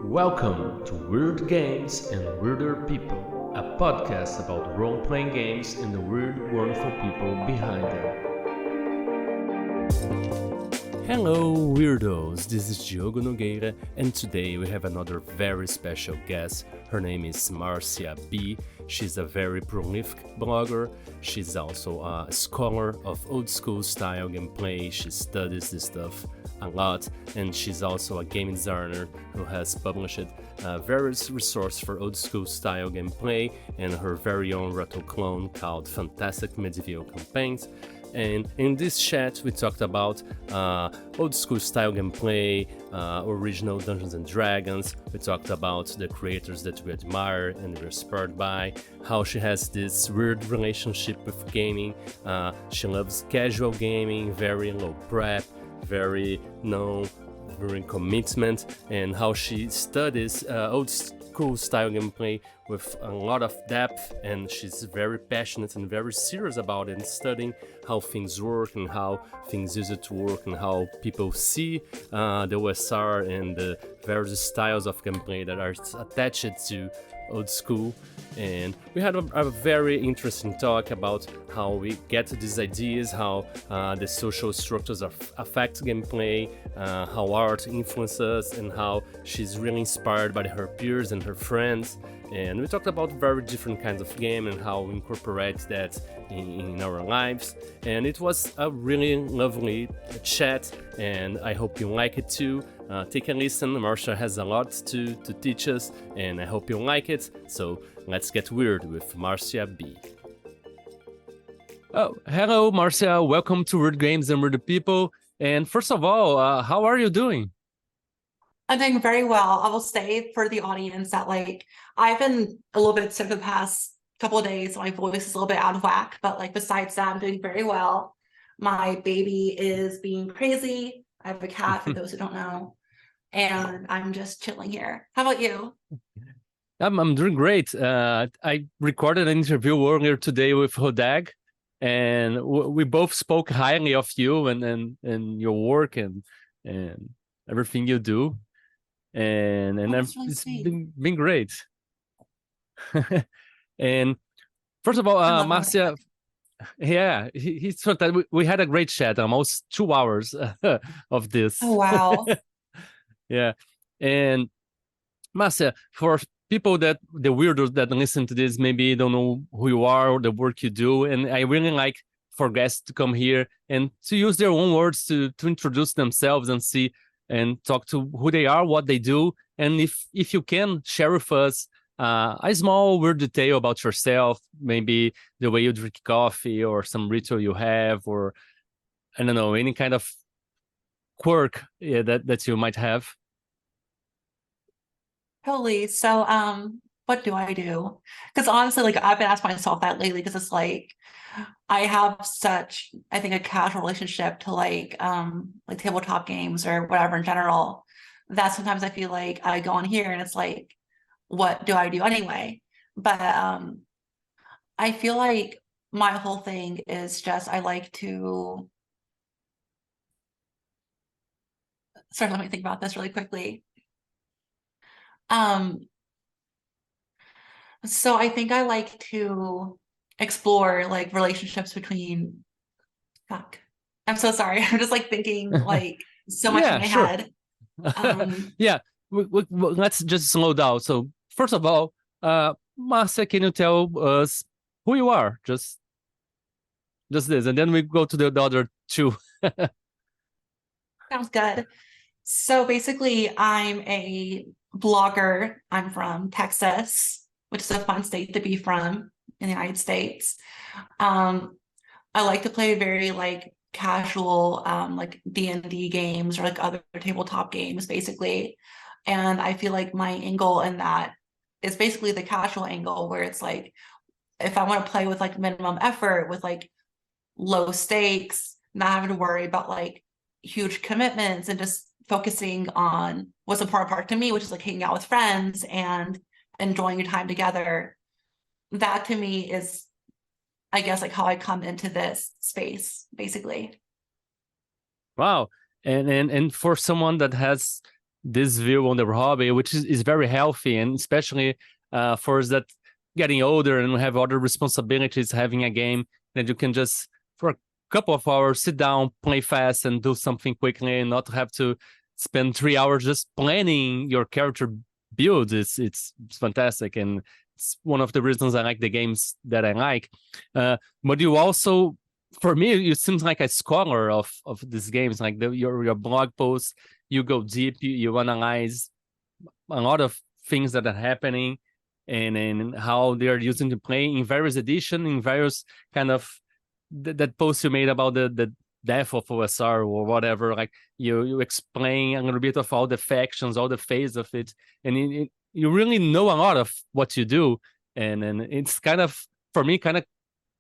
Welcome to Weird Games and Weirder People, a podcast about role-playing games and the weird, wonderful people behind them. Hello Weirdos, this is Diogo Nogueira and today we have another very special guest. Her name is Marcia B. She's a very prolific blogger. She's also a scholar of old school style gameplay. She studies this stuff a lot, and she's also a game designer who has published various resources for old school style gameplay and her very own retro clone called Fantastic Medieval Campaigns. And in this chat we talked about old school style gameplay, original Dungeons and Dragons. We talked about the creators that we admire and we're inspired by, how she has this weird relationship with gaming. She loves casual gaming, very low prep, very commitment, and how she studies old school style gameplay with a lot of depth, and she's very passionate and very serious about it, and studying how things work and how things used to work and how people see the OSR and the various styles of gameplay that are attached to old school. And we had a very interesting talk about how we get to these ideas, how the social structures affect gameplay, how art influences, and how she's really inspired by her peers and her friends. And we talked about very different kinds of game and how we incorporate that in our lives. And it was a really lovely chat, and I hope you like it too. Take a listen. Marcia has a lot to teach us, and I hope you like it. So let's get weird with Marcia B. Oh, hello, Marcia. Welcome to Weird Games and Weird People. And first of all, how are you doing? I'm doing very well. I will say for the audience that I've been a little bit sick the past couple of days. My voice is a little bit out of whack, but besides that, I'm doing very well. My baby is being crazy. I have a cat for those who don't know, and I'm just chilling here. How about you? I'm doing great. I recorded an interview earlier today with Hodag, and we both spoke highly of you and your work and everything you do. And Really it's sweet. been great. And first of all, Marcia, yeah, he thought that we had a great chat, almost 2 hours of this. Oh, wow. Yeah. And Marcia, for people the weirdos that listen to this, maybe don't know who you are or the work you do, and I really like for guests to come here and to use their own words to introduce themselves and talk to who they are, what they do, and if you can share with us a small weird detail about yourself, maybe the way you drink coffee or some ritual you have, or I don't know, any kind of quirk that you might have. Totally. So, what do I do? Because honestly, I've been asking myself that lately because it's I have such, I think, a casual relationship to tabletop games or whatever in general, that sometimes I feel like I go on here and it's what do I do anyway? But I feel like my whole thing is just I like to sorry, let me think about this really quickly. So I think I like to explore relationships between I'm so sorry. I'm just thinking so much in my head. Yeah, let's just slow down. So first of all, Marcia, can you tell us who you are? Just this, and then we go to the other two. Sounds good. So basically, I'm a blogger. I'm from Texas, which is a fun state to be from in the United States. I like to play very casual D&D games or other tabletop games basically. And I feel like my angle in that is basically the casual angle where it's if I want to play with minimum effort with low stakes, not having to worry about huge commitments and just focusing on what's important part to me, which is hanging out with friends and enjoying your time together. That to me is, I guess, how I come into this space, basically. Wow. And for someone that has this view on the hobby, which is very healthy, and especially for us that getting older and have other responsibilities, having a game that you can just for a couple of hours sit down, play fast, and do something quickly, and not have to spend 3 hours just planning your character build. It's fantastic, and it's one of the reasons I like the games that I like. But you also, for me, you seem like a scholar of these games. Like your blog posts, you go deep, you analyze a lot of things that are happening, and how they are using to play in various editions, in various kind of that post you made about the death of OSR or whatever. Like you explain a little bit of all the factions, all the phase of it, and you really know a lot of what you do, and it's kind of, for me, kind of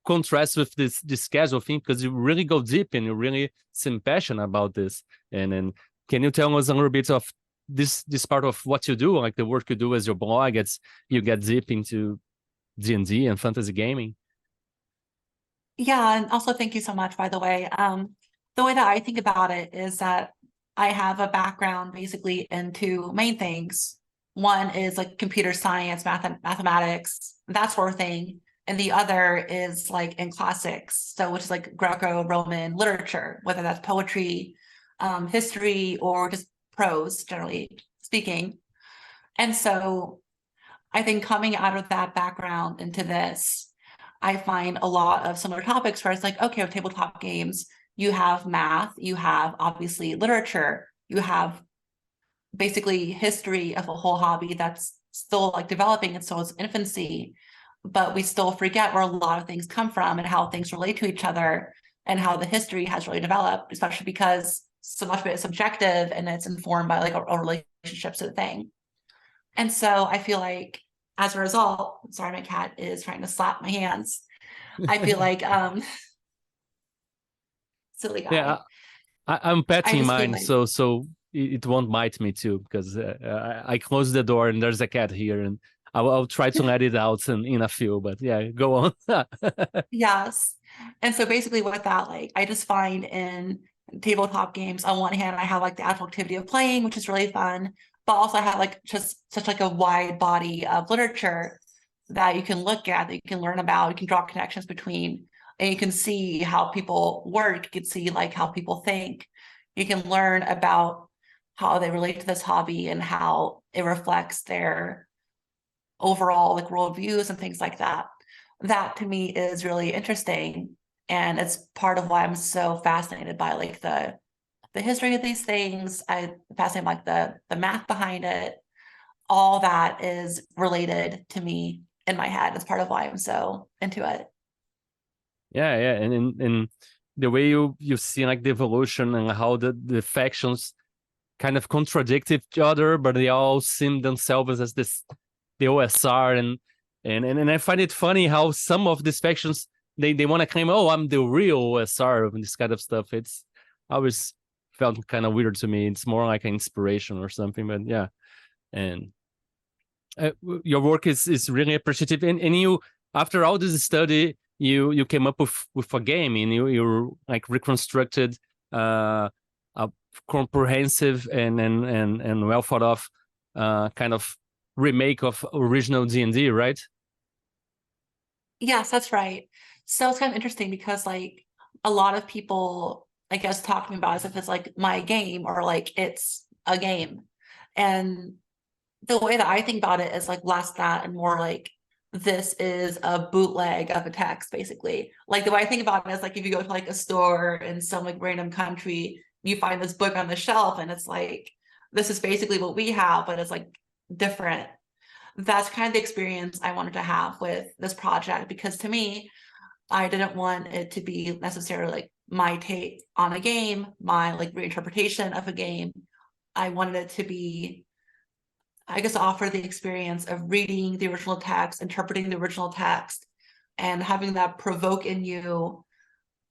contrast with this casual thing, because you really go deep and you really seem passionate about this. And can you tell us a little bit of this part of what you do, like the work you do as your blog? It's you get deep into D&D and fantasy gaming. Yeah, and also thank you so much, by the way. The way that I think about it is that I have a background basically in two main things. One is like computer science, mathematics, that sort of thing. And the other is like in classics, so which is like Greco-Roman literature, whether that's poetry, history, or just prose, generally speaking. And so I think coming out of that background into this, I find a lot of similar topics where it's like, okay, with tabletop games, you have math, you have obviously literature, you have basically history of a whole hobby that's still like developing and still its infancy, but we still forget where a lot of things come from and how things relate to each other and how the history has really developed, especially because so much of it is subjective and it's informed by like our relationships to the thing. And so I feel like as a result, sorry, my cat is trying to slap my hands. I feel like silly guy. Yeah, I'm I petting just feel mine, like so it won't bite me too, because I closed the door and there's a cat here, and I'll try to let it out in a few. But yeah, go on. yes. And so basically with that, like I just find in tabletop games, on one hand, I have like the actual activity of playing, which is really fun, but also I have like just such like a wide body of literature that you can look at, that you can learn about, you can draw connections between, and you can see how people work, you can see like how people think, you can learn about how they relate to this hobby and how it reflects their overall like worldviews and things like that. That to me is really interesting. And it's part of why I'm so fascinated by like the history of these things. I fascinated by like the math behind it. All that is related to me in my head. It's part of why I'm so into it. Yeah, and the way you see like the evolution and how the factions kind of contradict each other, but they all seem themselves as the OSR, and I find it funny how some of these factions they want to claim, oh, I'm the real OSR and this kind of stuff. It's always felt kind of weird to me. It's more like an inspiration or something, but yeah. And your work is really appreciative, and you, after all this study, you came up with a game, and you like reconstructed a comprehensive and well thought of kind of remake of original D&D, right? Yes, that's right. So it's kind of interesting because like a lot of people, I guess, talk to me about it as if it's like my game or like it's a game. And the way that I think about it is like less that and more like this is a bootleg of a text, basically. Like the way I think about it is like if you go to like a store in some like random country, you find this book on the shelf and it's like this is basically what we have, but it's like different. That's kind of the experience I wanted to have with this project, because to me, I didn't want it to be necessarily like my take on a game, my like reinterpretation of a game. I wanted it to be, I guess, offer the experience of reading the original text, interpreting the original text, and having that provoke in you,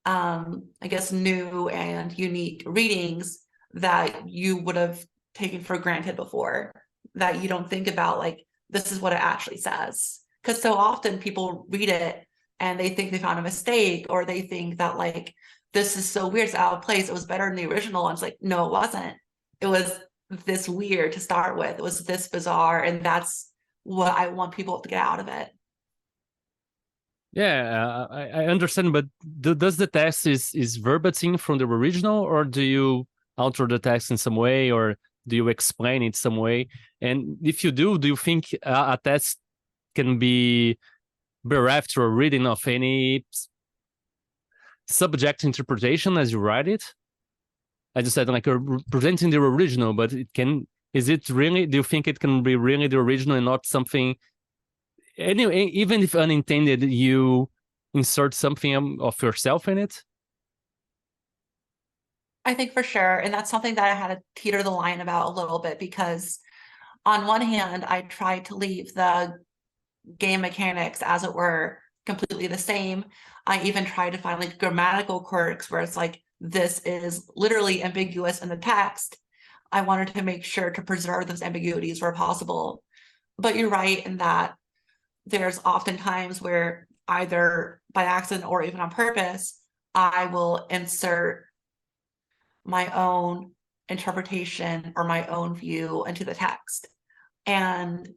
I guess, new and unique readings that you would have taken for granted before, that you don't think about like, this is what it actually says. Because so often people read it and they think they found a mistake, or they think that like, this is so weird, it's out of place, it was better than the original. And it's like, no, it wasn't. It was this weird to start with. It was this bizarre, and that's what I want people to get out of it. Yeah, I understand, but does the text is verbatim from the original, or do you alter the text in some way, or do you explain it some way? And if you do you think a text can be bereft or reading of any subject interpretation as you write it? I just said like presenting the original, but it can. Is it really? Do you think it can be really the original and not something? Anyway, even if unintended, you insert something of yourself in it. I think for sure. And that's something that I had to teeter the line about a little bit, because on one hand, I tried to leave the game mechanics, as it were, completely the same. I even tried to find like grammatical quirks where it's like, this is literally ambiguous in the text. I wanted to make sure to preserve those ambiguities where possible. But you're right in that there's often times where either by accident or even on purpose, I will insert my own interpretation or my own view into the text. And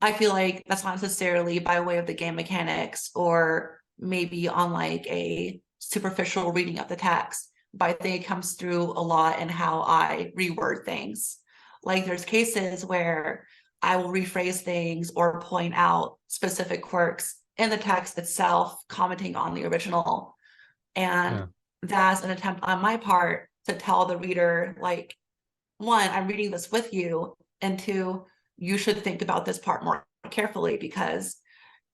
I feel like that's not necessarily by way of the game mechanics or maybe on like a superficial reading of the text, but I think it comes through a lot in how I reword things. Like there's cases where I will rephrase things or point out specific quirks in the text itself, commenting on the original. And that's an attempt on my part to tell the reader, like, one, I'm reading this with you, and two, you should think about this part more carefully, because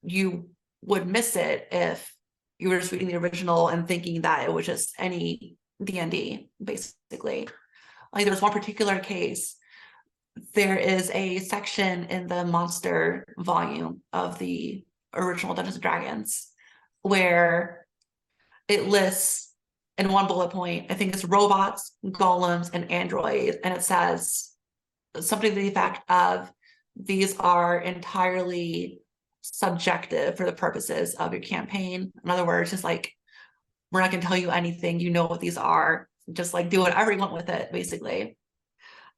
you would miss it if you were just reading the original and thinking that it was just any D&D, basically. Like there was one particular case, there is a section in the monster volume of the original Dungeons and Dragons where it lists in one bullet point, I think it's robots, golems, and androids, and it says something to the effect of, these are entirely subjective for the purposes of your campaign. In other words, just like, we're not going to tell you anything, you know what these are, just like do whatever you want with it, basically.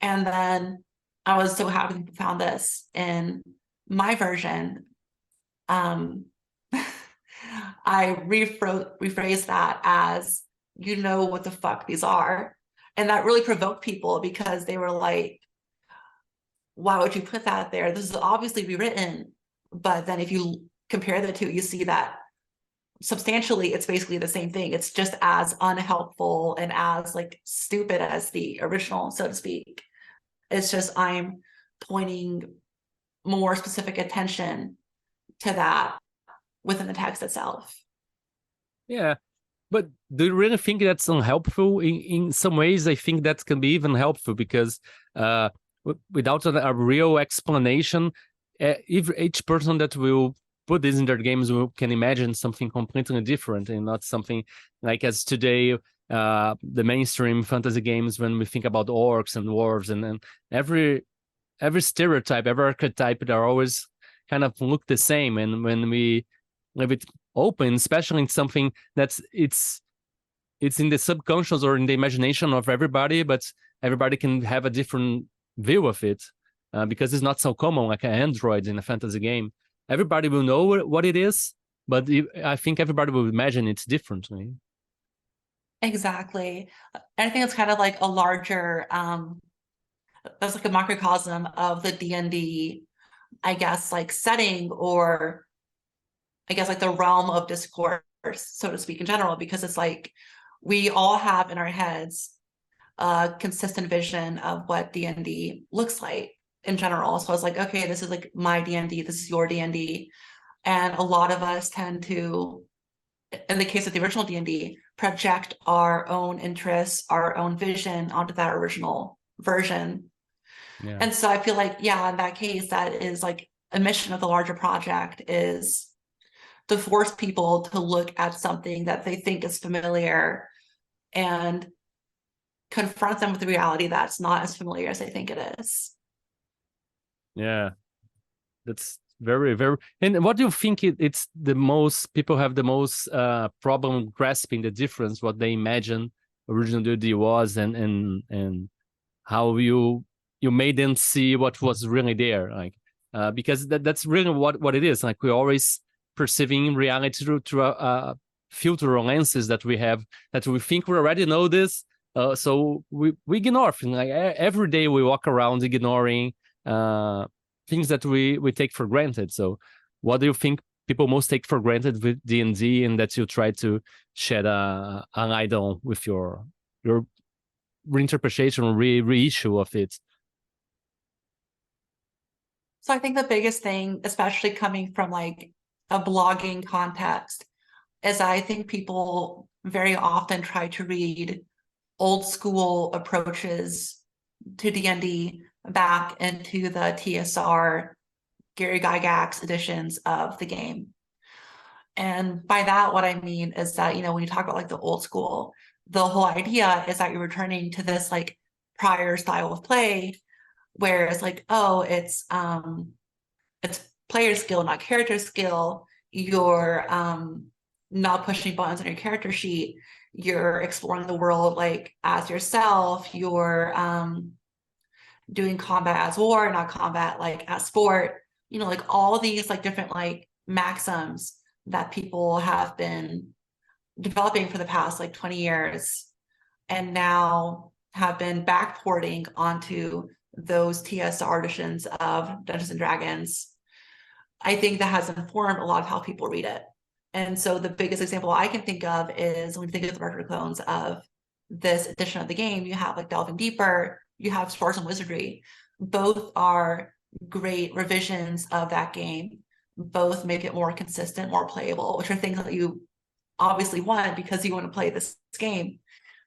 And then I was so happy people found this in my version. I rephrased that as, you know what the fuck these are. And that really provoked people, because they were like, why would you put that there? This is obviously rewritten. But then if you compare the two, you see that substantially it's basically the same thing. It's just as unhelpful and as like stupid as the original, so to speak. It's just I'm pointing more specific attention to that within the text itself. Yeah, but do you really think that's unhelpful? In some ways, I think that can be even helpful, because without a real explanation, each person that will put this in their games can imagine something completely different, and not something like as today the mainstream fantasy games, when we think about orcs and dwarves and every stereotype, every archetype, they're always kind of look the same. And when we leave it open, especially in something that's it's in the subconscious or in the imagination of everybody, but everybody can have a different view of it, because it's not so common like an android in a fantasy game. Everybody will know what it is, but I think everybody will imagine it differently. Exactly. And I think it's kind of like a larger, that's like a microcosm of the D&D, I guess, like setting, or I guess like the realm of discourse, so to speak, in general, because it's like we all have in our heads a consistent vision of what D&D looks like in general. So it's like, okay, this is like my D&D, this is your D&D. And a lot of us tend to, in the case of the original D&D, project our own interests, our own vision onto that original version. Yeah. And so I feel like, yeah, in that case, that is like a mission of the larger project, is to force people to look at something that they think is familiar and confront them with the reality that's not as familiar as they think it is. Yeah, that's very, very. And what do you think it's the most, people have the most problem grasping the difference, what they imagine original D&D was, and how you you made them see what was really there, like because that's really what it is. Like we're always perceiving reality through a filter or lenses that we have, that we think we already know this, so we ignore things. Like every day we walk around ignoring things that we take for granted. So what do you think people most take for granted with D&D, and that you try to shed a light on with your reinterpretation or reissue of it? So I think the biggest thing, especially coming from like a blogging context, is I think people very often try to read old school approaches to D&D back into the TSR Gary Gygax editions of the game. And by that, what I mean is that, you know, when you talk about like the old school, the whole idea is that you're returning to this like prior style of play, where it's like, oh, it's player skill, not character skill. You're not pushing buttons on your character sheet. You're exploring the world like as yourself. You're doing combat as war, not combat like as sport. You know, like all these like different like maxims that people have been developing for the past like 20 years, and now have been backporting onto those TSR editions of Dungeons and Dragons. I think that has informed a lot of how people read it. And so the biggest example I can think of is when you think of the retro clones of this edition of the game, you have like Delving Deeper, you have Swords and Wizardry. Both are great revisions of that game. Both make it more consistent, more playable, which are things that you obviously want because you want to play this game.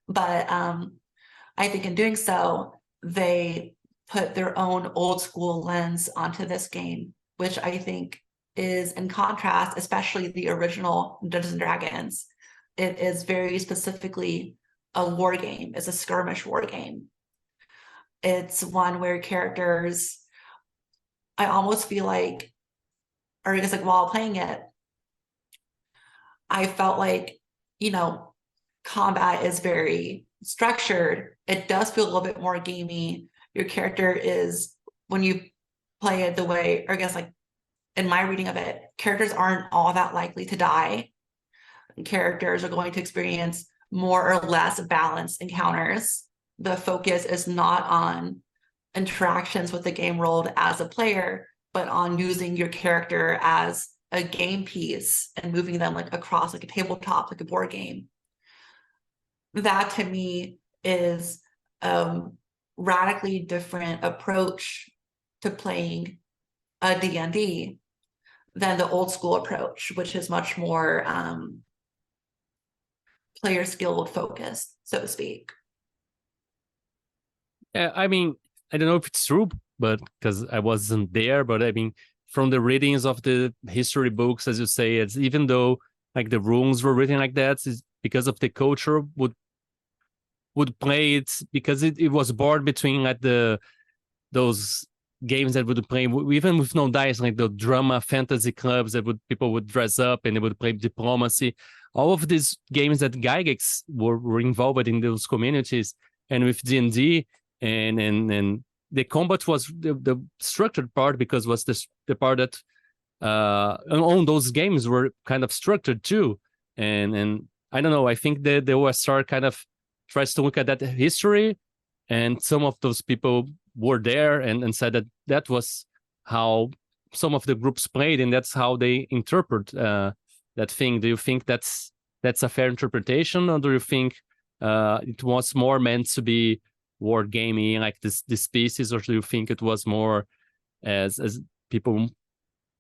But I think in doing so, they put their own old school lens onto this game, which I think is in contrast, especially the original Dungeons and Dragons. It is very specifically a war game. It's a skirmish war game. It's one where characters, I almost feel like, or I guess like while playing it, I felt like, you know, combat is very structured. It does feel a little bit more gamey. Your character is, when you play it the way, or I guess like in my reading of it, characters aren't all that likely to die. Characters are going to experience more or less balanced encounters. The focus is not on interactions with the game world as a player, but on using your character as a game piece and moving them like across like a tabletop, like a board game. That to me is a radically different approach to playing a D&D than the old school approach, which is much more player skill focused, so to speak. Yeah, I mean, I don't know if it's true, but because I wasn't there, but I mean, from the readings of the history books, as you say, it's even though like the rules were written like that, it's because of the culture would play it, because it was born between like those games that would play even with no dice, like the drama fantasy clubs that people would dress up and they would play diplomacy. All of these games that Gygax were involved in those communities, and with D&D and the combat was the structured part, because was the part that on those games were kind of structured too. And I don't know, I think the OSR kind of tries to look at that history, and some of those people were there and said that was how some of the groups played, and that's how they interpret that thing. Do you think that's a fair interpretation, or do you think it was more meant to be war gaming like this pieces, or do you think it was more as people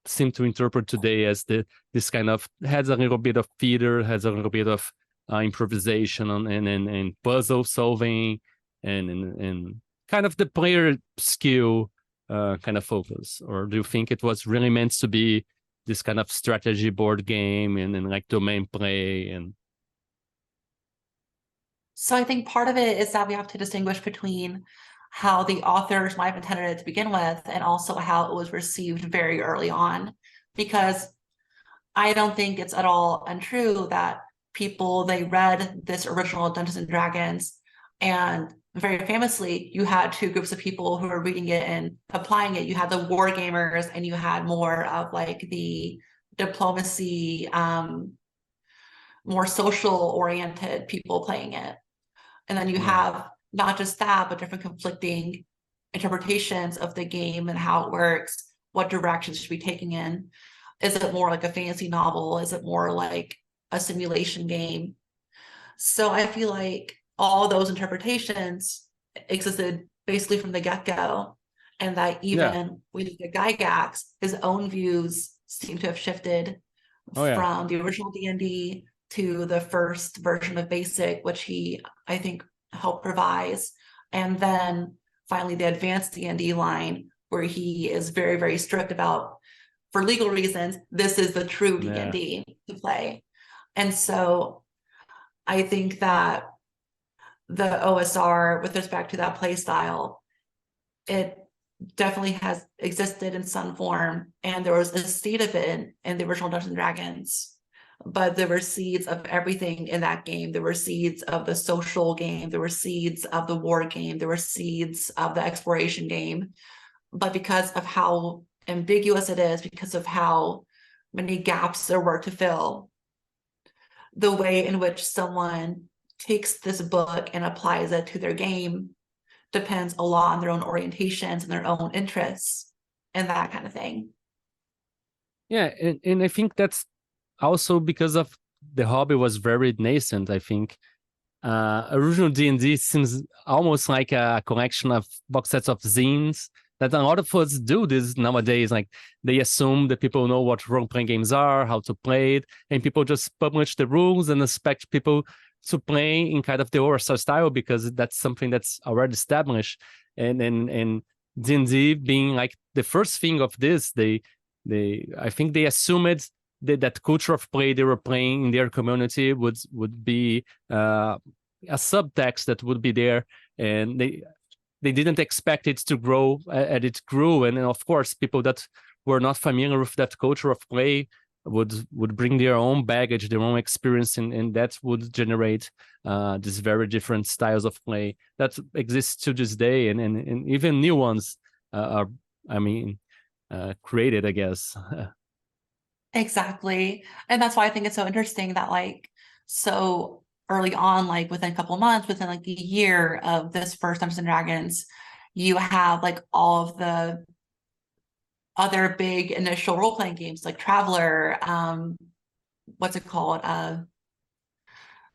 seem to interpret today as this kind of has a little bit of theater, has a little bit of improvisation and puzzle solving and kind of the player skill kind of focus? Or do you think it was really meant to be this kind of strategy board game and like domain play? And so I think part of it is that we have to distinguish between how the authors might have intended it to begin with and also how it was received very early on, because I don't think it's at all untrue that people, they read this original Dungeons and Dragons and very famously, you had two groups of people who were reading it and applying it. You had the war gamers, and you had more of like the diplomacy, more social oriented people playing it. And then you have not just that, but different conflicting interpretations of the game and how it works, what directions should be taking in. Is it more like a fantasy novel? Is it more like a simulation game? So I feel like all those interpretations existed basically from the get-go. And that Yeah. even with the Gygax, his own views seem to have shifted Oh yeah. from the original D&D to the first version of Basic, which he, I think, helped revise. And then finally the advanced D&D line, where he is very, very strict about, for legal reasons, this is the true D&D to play. And so I think that the OSR, with respect to that play style, it definitely has existed in some form, and there was a seed of it in the original Dungeons and Dragons. But there were seeds of everything in that game. There were seeds of the social game. There were seeds of the war game. There were seeds of the exploration game. But because of how ambiguous it is, because of how many gaps there were to fill, the way in which someone takes this book and applies it to their game depends a lot on their own orientations and their own interests and that kind of thing. Yeah, and I think that's also because of the hobby was very nascent. I think original D&D seems almost like a collection of box sets of zines that a lot of us do this nowadays. Like they assume that people know what role-playing games are, how to play it, and people just publish the rules and expect people to play in kind of the OSR style because that's something that's already established. And D&D being like the first thing of this, I think they assumed that culture of play they were playing in their community would be a subtext that would be there, and they didn't expect it to grow as it grew. And of course, people that were not familiar with that culture of play would bring their own baggage, their own experience, and that would generate these very different styles of play that exist to this day, and even new ones are, I mean, created, I guess. Exactly. And that's why I think it's so interesting that like so early on, like within a couple of months, within like a year of this first Dungeons and Dragons, you have like all of the other big initial role-playing games like Traveler, what's it called?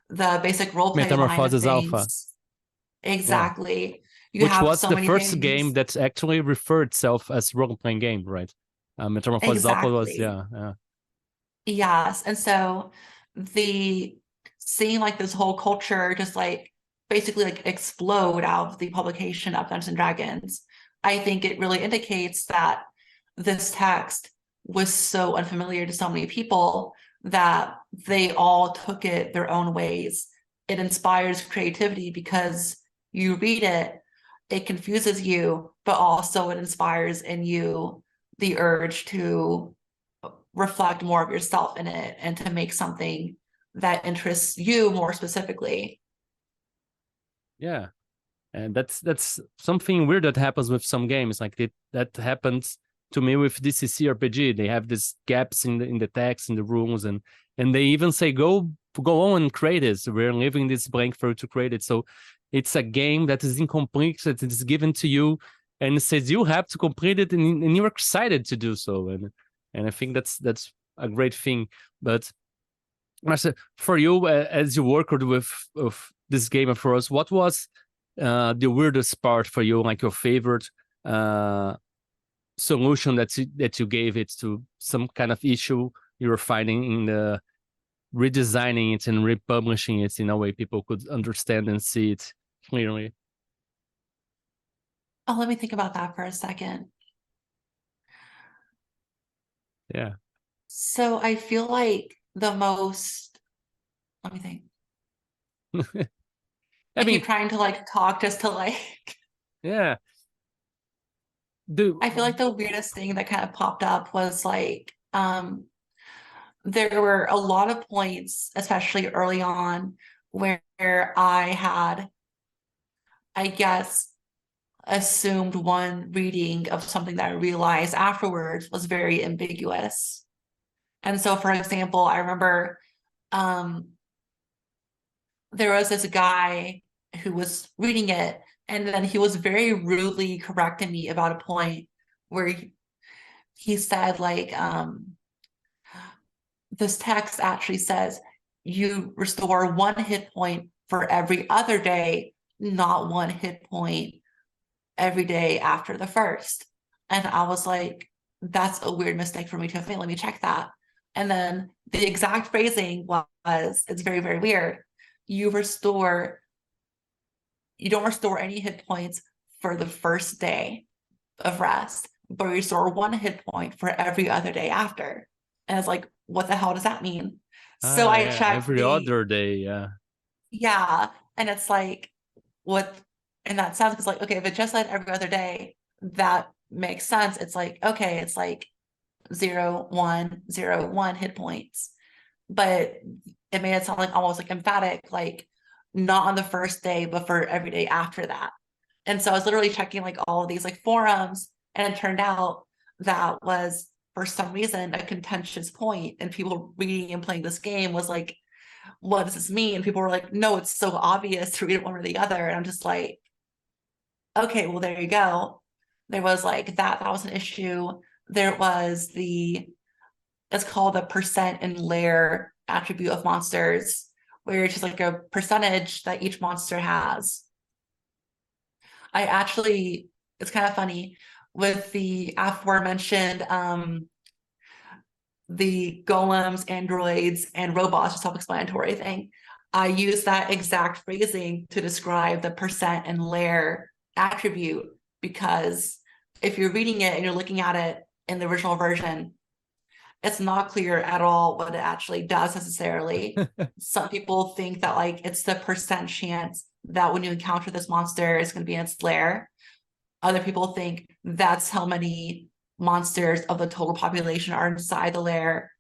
The basic role play line of Metamorphosis Alpha. things. Yeah. Exactly. You Which have was so the many first game things. that actually referred itself as role-playing game, right? Metamorphosis Alpha was, Exactly. yeah. Yes. And so the seeing like this whole culture just like basically like explode out of the publication of Dungeons and Dragons, I think it really indicates that this text was so unfamiliar to so many people that they all took it their own ways. It inspires creativity because you read it, it confuses you, but also it inspires in you the urge to reflect more of yourself in it and to make something that interests you more specifically. Yeah. And that's something weird that happens with some games. Like that happens to me with DCC RPG. They have these gaps in the text, in the rules, and they even say go on and create it. We're leaving this blank for you to create it. So it's a game that is incomplete, that is given to you, and it says you have to complete it, and you're excited to do so. And I think that's a great thing. But Marcia, for you, as you worked with this game for us, what was the weirdest part for you, like your favorite solution that you gave it to some kind of issue you were finding in the redesigning it and republishing it in a way people could understand and see it clearly? Oh, let me think about that for a second. Yeah. So I feel like the most, let me think. I I mean, keep trying to like talk just to like, yeah. Do I feel like the weirdest thing that kind of popped up was like, there were a lot of points, especially early on, where I had I guess, assumed one reading of something that I realized afterwards was very ambiguous. And so, for example, I remember there was this guy who was reading it, and then he was very rudely correcting me about a point where he said, like, this text actually says you restore 1 hit point for every other day, not 1 hit point every day after the first. And I was like, that's a weird mistake for me to have made. Let me check that. And then the exact phrasing was, it's very, very weird. You don't restore any hit points for the first day of rest, but restore 1 hit point for every other day after. And it's like, what the hell does that mean? So I Yeah, checked every other day. Yeah. yeah. And it's like, what, and that sounds like, okay, if it just said every other day, that makes sense. It's like, okay, it's like 0, 1, 0, 1 hit points. But it made it sound like almost like emphatic, like not on the first day, but for every day after that. And so I was literally checking like all of these like forums, and it turned out that was for some reason a contentious point, and people reading and playing this game was like, what does this mean? And people were like, no, it's so obvious to read it one or the other. And I'm just like, okay, well, there you go. There was like that was an issue. There was it's called the percent and layer attribute of monsters, where it's just like a percentage that each monster has. It's kind of funny with the aforementioned the golems, androids, and robots, just self-explanatory thing. I use that exact phrasing to describe the percent and layer attribute, because if you're reading it and you're looking at it in the original version, it's not clear at all what it actually does necessarily. Some people think that like it's the percent chance that when you encounter this monster, it's going to be in its lair. Other people think that's how many monsters of the total population are inside the lair.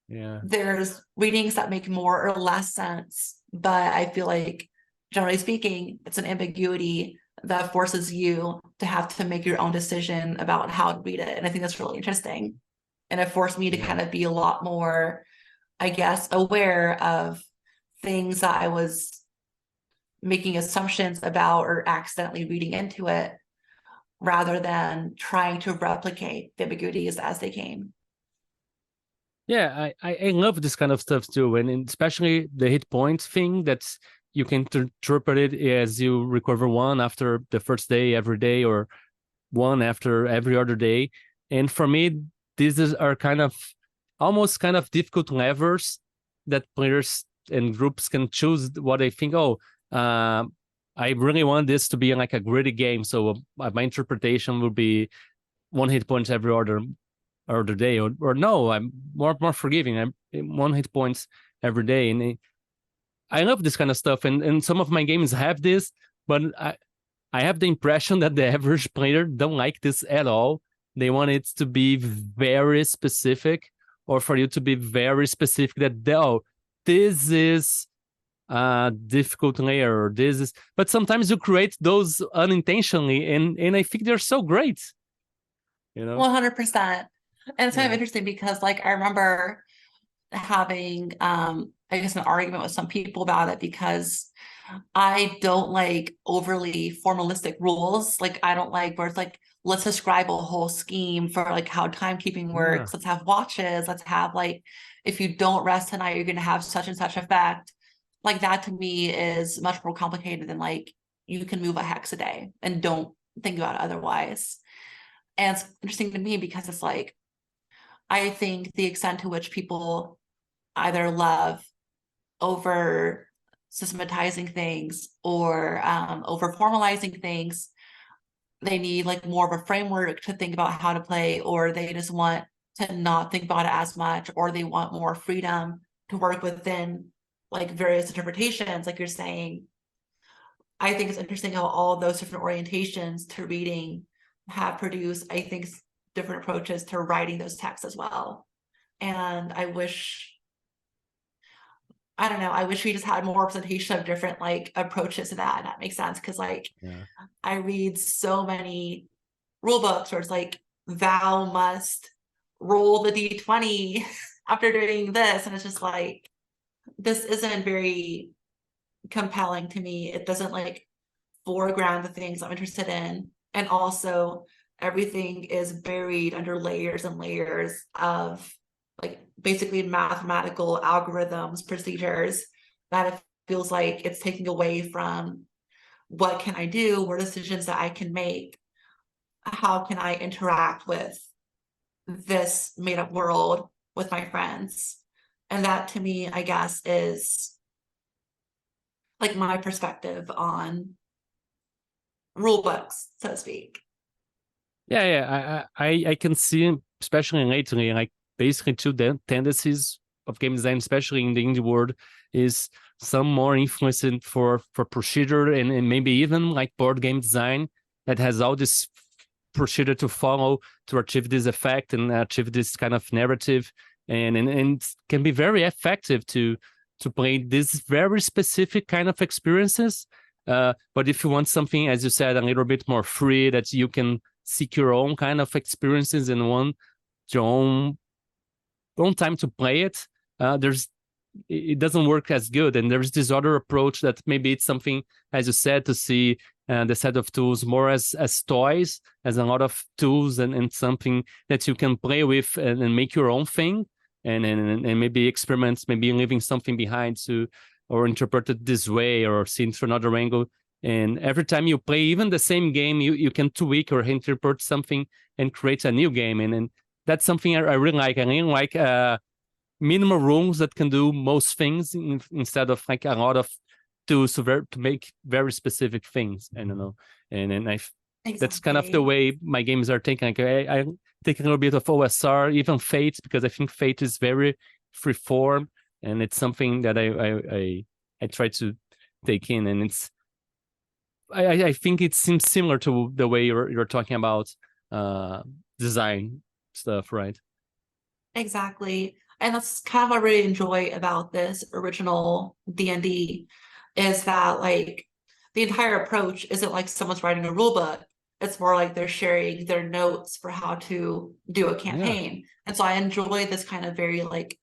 Yeah. There's readings that make more or less sense, but I feel like generally speaking, it's an ambiguity that forces you to have to make your own decision about how to read it. And I think that's really interesting. And it forced me to kind of be a lot more, I guess, aware of things that I was making assumptions about or accidentally reading into it, rather than trying to replicate the ambiguities as they came. Yeah, I love this kind of stuff too, and especially the hit points thing, that's you can interpret it as you recover 1 after the first day every day, or 1 after every other day. And for me, are kind of almost kind of difficult levers that players and groups can choose, what they think, oh, I really want this to be like a gritty game, so my interpretation will be 1 hit points every other day, or no, I'm more forgiving, I'm 1 hit points every day. And I love this kind of stuff, and some of my games have this, but I have the impression that the average player don't like this at all. They want it to be very specific, or for you to be very specific that, oh, this is a difficult layer, or this is. But sometimes you create those unintentionally, and I think they're so great. 100%. And it's kind of Yeah. interesting because like I remember having I guess an argument with some people about it, because I don't like overly formalistic rules. Like I don't like where it's like, let's describe a whole scheme for like how timekeeping Yeah. works. Let's have watches. Let's have like, if you don't rest tonight, you're going to have such and such effect. Like that to me is much more complicated than like, you can move a hex a day and don't think about it otherwise. And it's interesting to me because it's like, I think the extent to which people either love over systematizing things or over formalizing things, they need like more of a framework to think about how to play, or they just want to not think about it as much, or they want more freedom to work within like various interpretations, like you're saying. I think it's interesting how all those different orientations to reading have produced, I think, different approaches to writing those texts as well. And I wish I don't know. I wish we just had more representation of different like approaches to that. And that makes sense because like Yeah. I read so many rule books where it's like Val must roll the d20 after doing this, and it's just like this isn't very compelling to me. It doesn't like foreground the things I'm interested in, and also everything is buried under layers and layers of like basically mathematical algorithms, procedures that it feels like it's taking away from what can I do, what decisions that I can make, how can I interact with this made up world with my friends. And that to me, I guess, is like my perspective on rule books, so to speak. I can see, especially lately, like basically two tendencies of game design, especially in the indie world, is some more influence for procedure and maybe even like board game design that has all this procedure to follow to achieve this effect and achieve this kind of narrative, and can be very effective to play these very specific kind of experiences. But if you want something, as you said, a little bit more free, that you can seek your own kind of experiences and want your own time to play it, it doesn't work as good. And there's this other approach that maybe it's something, as you said, to see the set of tools more as toys, as a lot of tools and something that you can play with and make your own thing, and maybe experiments, maybe leaving something behind to or interpret it this way or seen through another angle. And every time you play even the same game, you can tweak or interpret something and create a new game. And that's something I really like. I really like minimal rules that can do most things instead of like a lot of tools to make very specific things. I don't know. And that's kind of the Exactly. way my games are taken. Like I take a little bit of OSR, even Fate, because I think Fate is very free form, and it's something that I try to take in. And I think it seems similar to the way you're talking about design stuff, right? Exactly. And that's kind of what I really enjoy about this original D&D is that like the entire approach isn't like someone's writing a rule book. It's more like they're sharing their notes for how to do a Yeah. campaign. And so I enjoy this kind of very like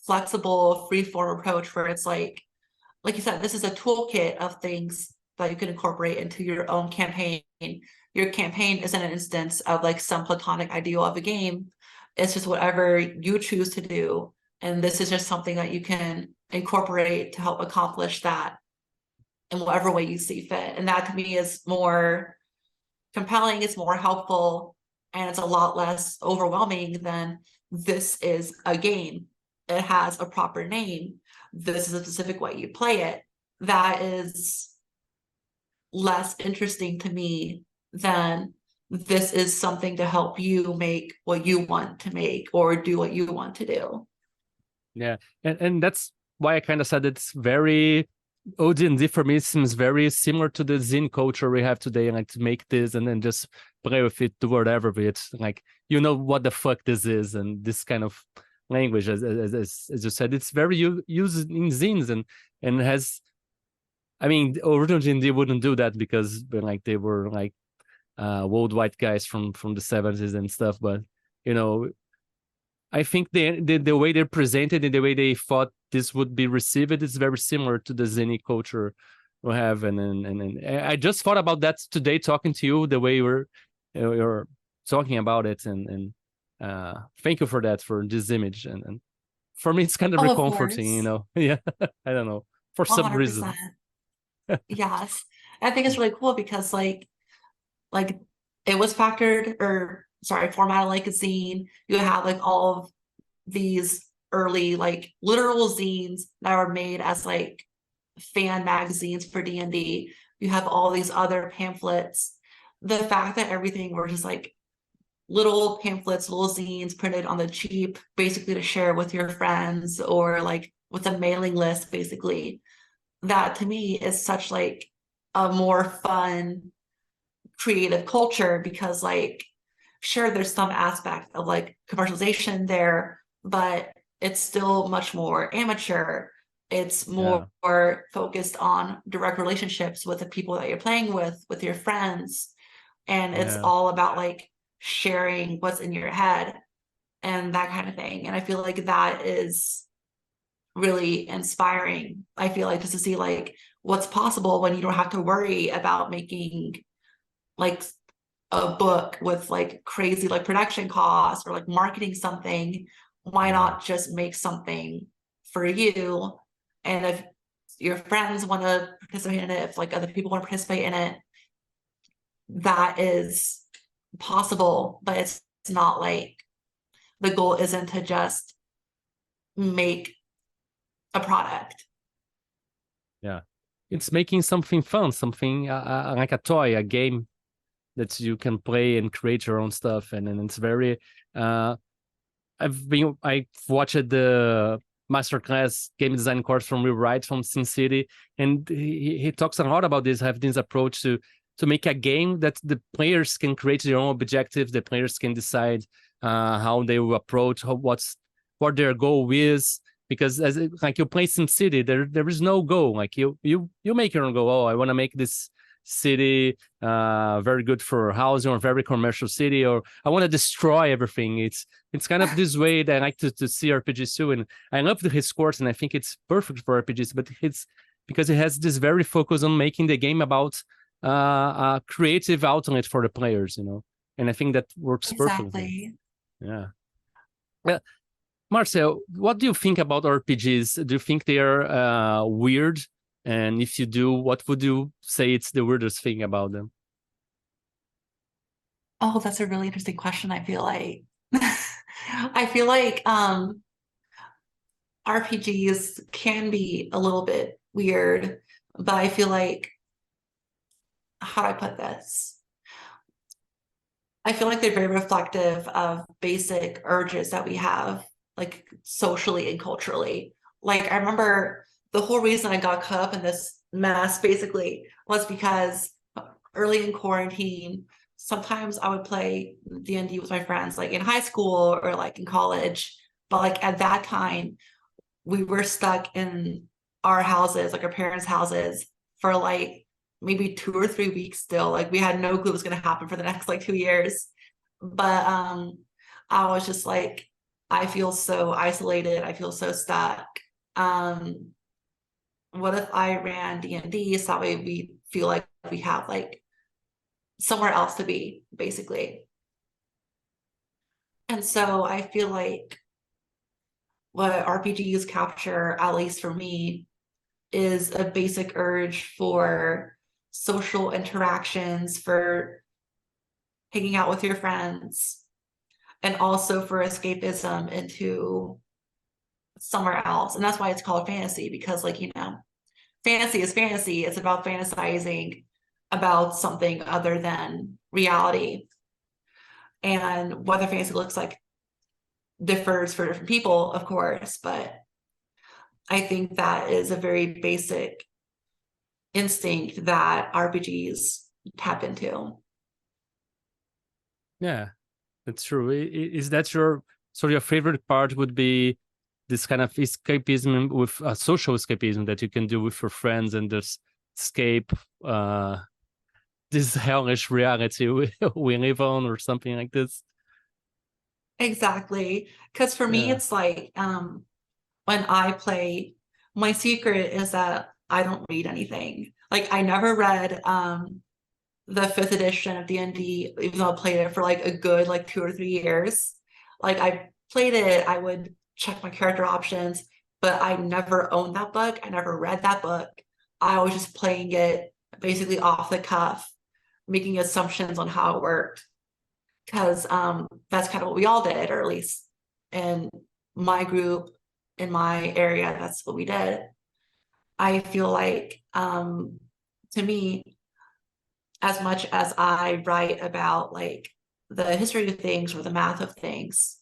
flexible, free form approach where it's like you said, this is a toolkit of things that you can incorporate into your own campaign. Your campaign isn't an instance of like some platonic ideal of a game. It's just whatever you choose to do. And this is just something that you can incorporate to help accomplish that in whatever way you see fit. And that to me is more compelling, it's more helpful, and it's a lot less overwhelming than this is a game. It has a proper name. This is a specific way you play it. That is less interesting to me than this is something to help you make what you want to make or do what you want to do. Yeah. And that's why I kind of said it's very OD&D for me seems very similar to the zine culture we have today, like to make this and then just play with it, do whatever with it. Like, you know what the fuck this is, and this kind of language, as you said, it's very used in zines and has. I mean, original D&D wouldn't do that because like they were like worldwide guys from the 70s and stuff. But you know, I think the way they're presented and the way they thought this would be received is very similar to the zine culture we have. And I just thought about that today talking to you, the way you're talking about it, and thank you for that, for this image, and for me it's kind of Oh, of comforting, you course. know. Yeah, I don't know, for some reason. 100%. Yes. I think it's really cool because like it was factored or sorry, formatted like a zine. You have like all of these early like literal zines that were made as like fan magazines for D&D. You have all these other pamphlets. The fact that everything were just like little pamphlets, little zines printed on the cheap, basically to share with your friends or like with a mailing list, basically. That to me is such like a more fun creative culture because like sure there's some aspect of like commercialization there, but it's still much more amateur. It's Yeah. more focused on direct relationships with the people that you're playing with your friends. And it's Yeah. all about like sharing what's in your head and that kind of thing. And I feel like that is really inspiring. I feel like just to see like what's possible when you don't have to worry about making like a book with like crazy like production costs or like marketing something. Why Yeah. not just make something for you? And if your friends want to participate in it, if like other people want to participate in it, that is possible. But it's not like the goal isn't to just make a product. Yeah. It's making something fun, something like a toy, a game that you can play and create your own stuff. And it's very, uh, I've watched the masterclass game design course from Will Wright from Sin City, and he talks a lot about this, have this approach to make a game that the players can create their own objectives, the players can decide how they will approach, what their goal is. Because like you play Sim City, there is no goal. Like you make your own goal. Oh, I want to make this city very good for housing, or very commercial city, or I want to destroy everything. It's kind of this way that I like to see RPGs too. And I love his course, and I think it's perfect for RPGs, but it's because it has this very focus on making the game about a creative outlet for the players, and I think that works perfectly. Exactly. Yeah. Yeah. Marcel, what do you think about RPGs? Do you think they are weird? And if you do, what would you say it's the weirdest thing about them? Oh, that's a really interesting question, I feel like. I feel like RPGs can be a little bit weird, but I feel like, how do I put this? I feel like they're very reflective of basic urges that we have, like socially and culturally. Like, I remember the whole reason I got caught up in this mess basically was because early in quarantine, sometimes I would play D&D with my friends, like in high school or like in college. But like at that time, we were stuck in our houses, like our parents' houses, for like maybe 2 or 3 weeks still. Like we had no clue what was gonna happen for the next like 2 years. But I was just like, I feel so isolated, I feel so stuck. Um, what if I ran D&D so that way we feel like we have like somewhere else to be, basically. And so I feel like what RPGs capture, at least for me, is a basic urge for social interactions, for hanging out with your friends, and also for escapism into somewhere else. And that's why it's called fantasy, because, like, fantasy is fantasy. It's about fantasizing about something other than reality. And whether fantasy looks like differs for different people, of course, but I think that is a very basic instinct that RPGs tap into. Yeah, that's true. Is that your favorite part would be this kind of escapism with social escapism that you can do with your friends and just escape uh, this hellish reality we live on, or something like this? Exactly. Because for me, Yeah. it's like when I play, my secret is that I don't read anything. Like I never read the fifth edition of D&D, even though I played it for like a good like 2 or 3 years. Like I played it, I would check my character options, but I never owned that book. I never read that book. I was just playing it basically off the cuff, making assumptions on how it worked. Because that's kind of what we all did, or at least in my group, in my area, that's what we did. I feel like to me, as much as I write about like the history of things or the math of things,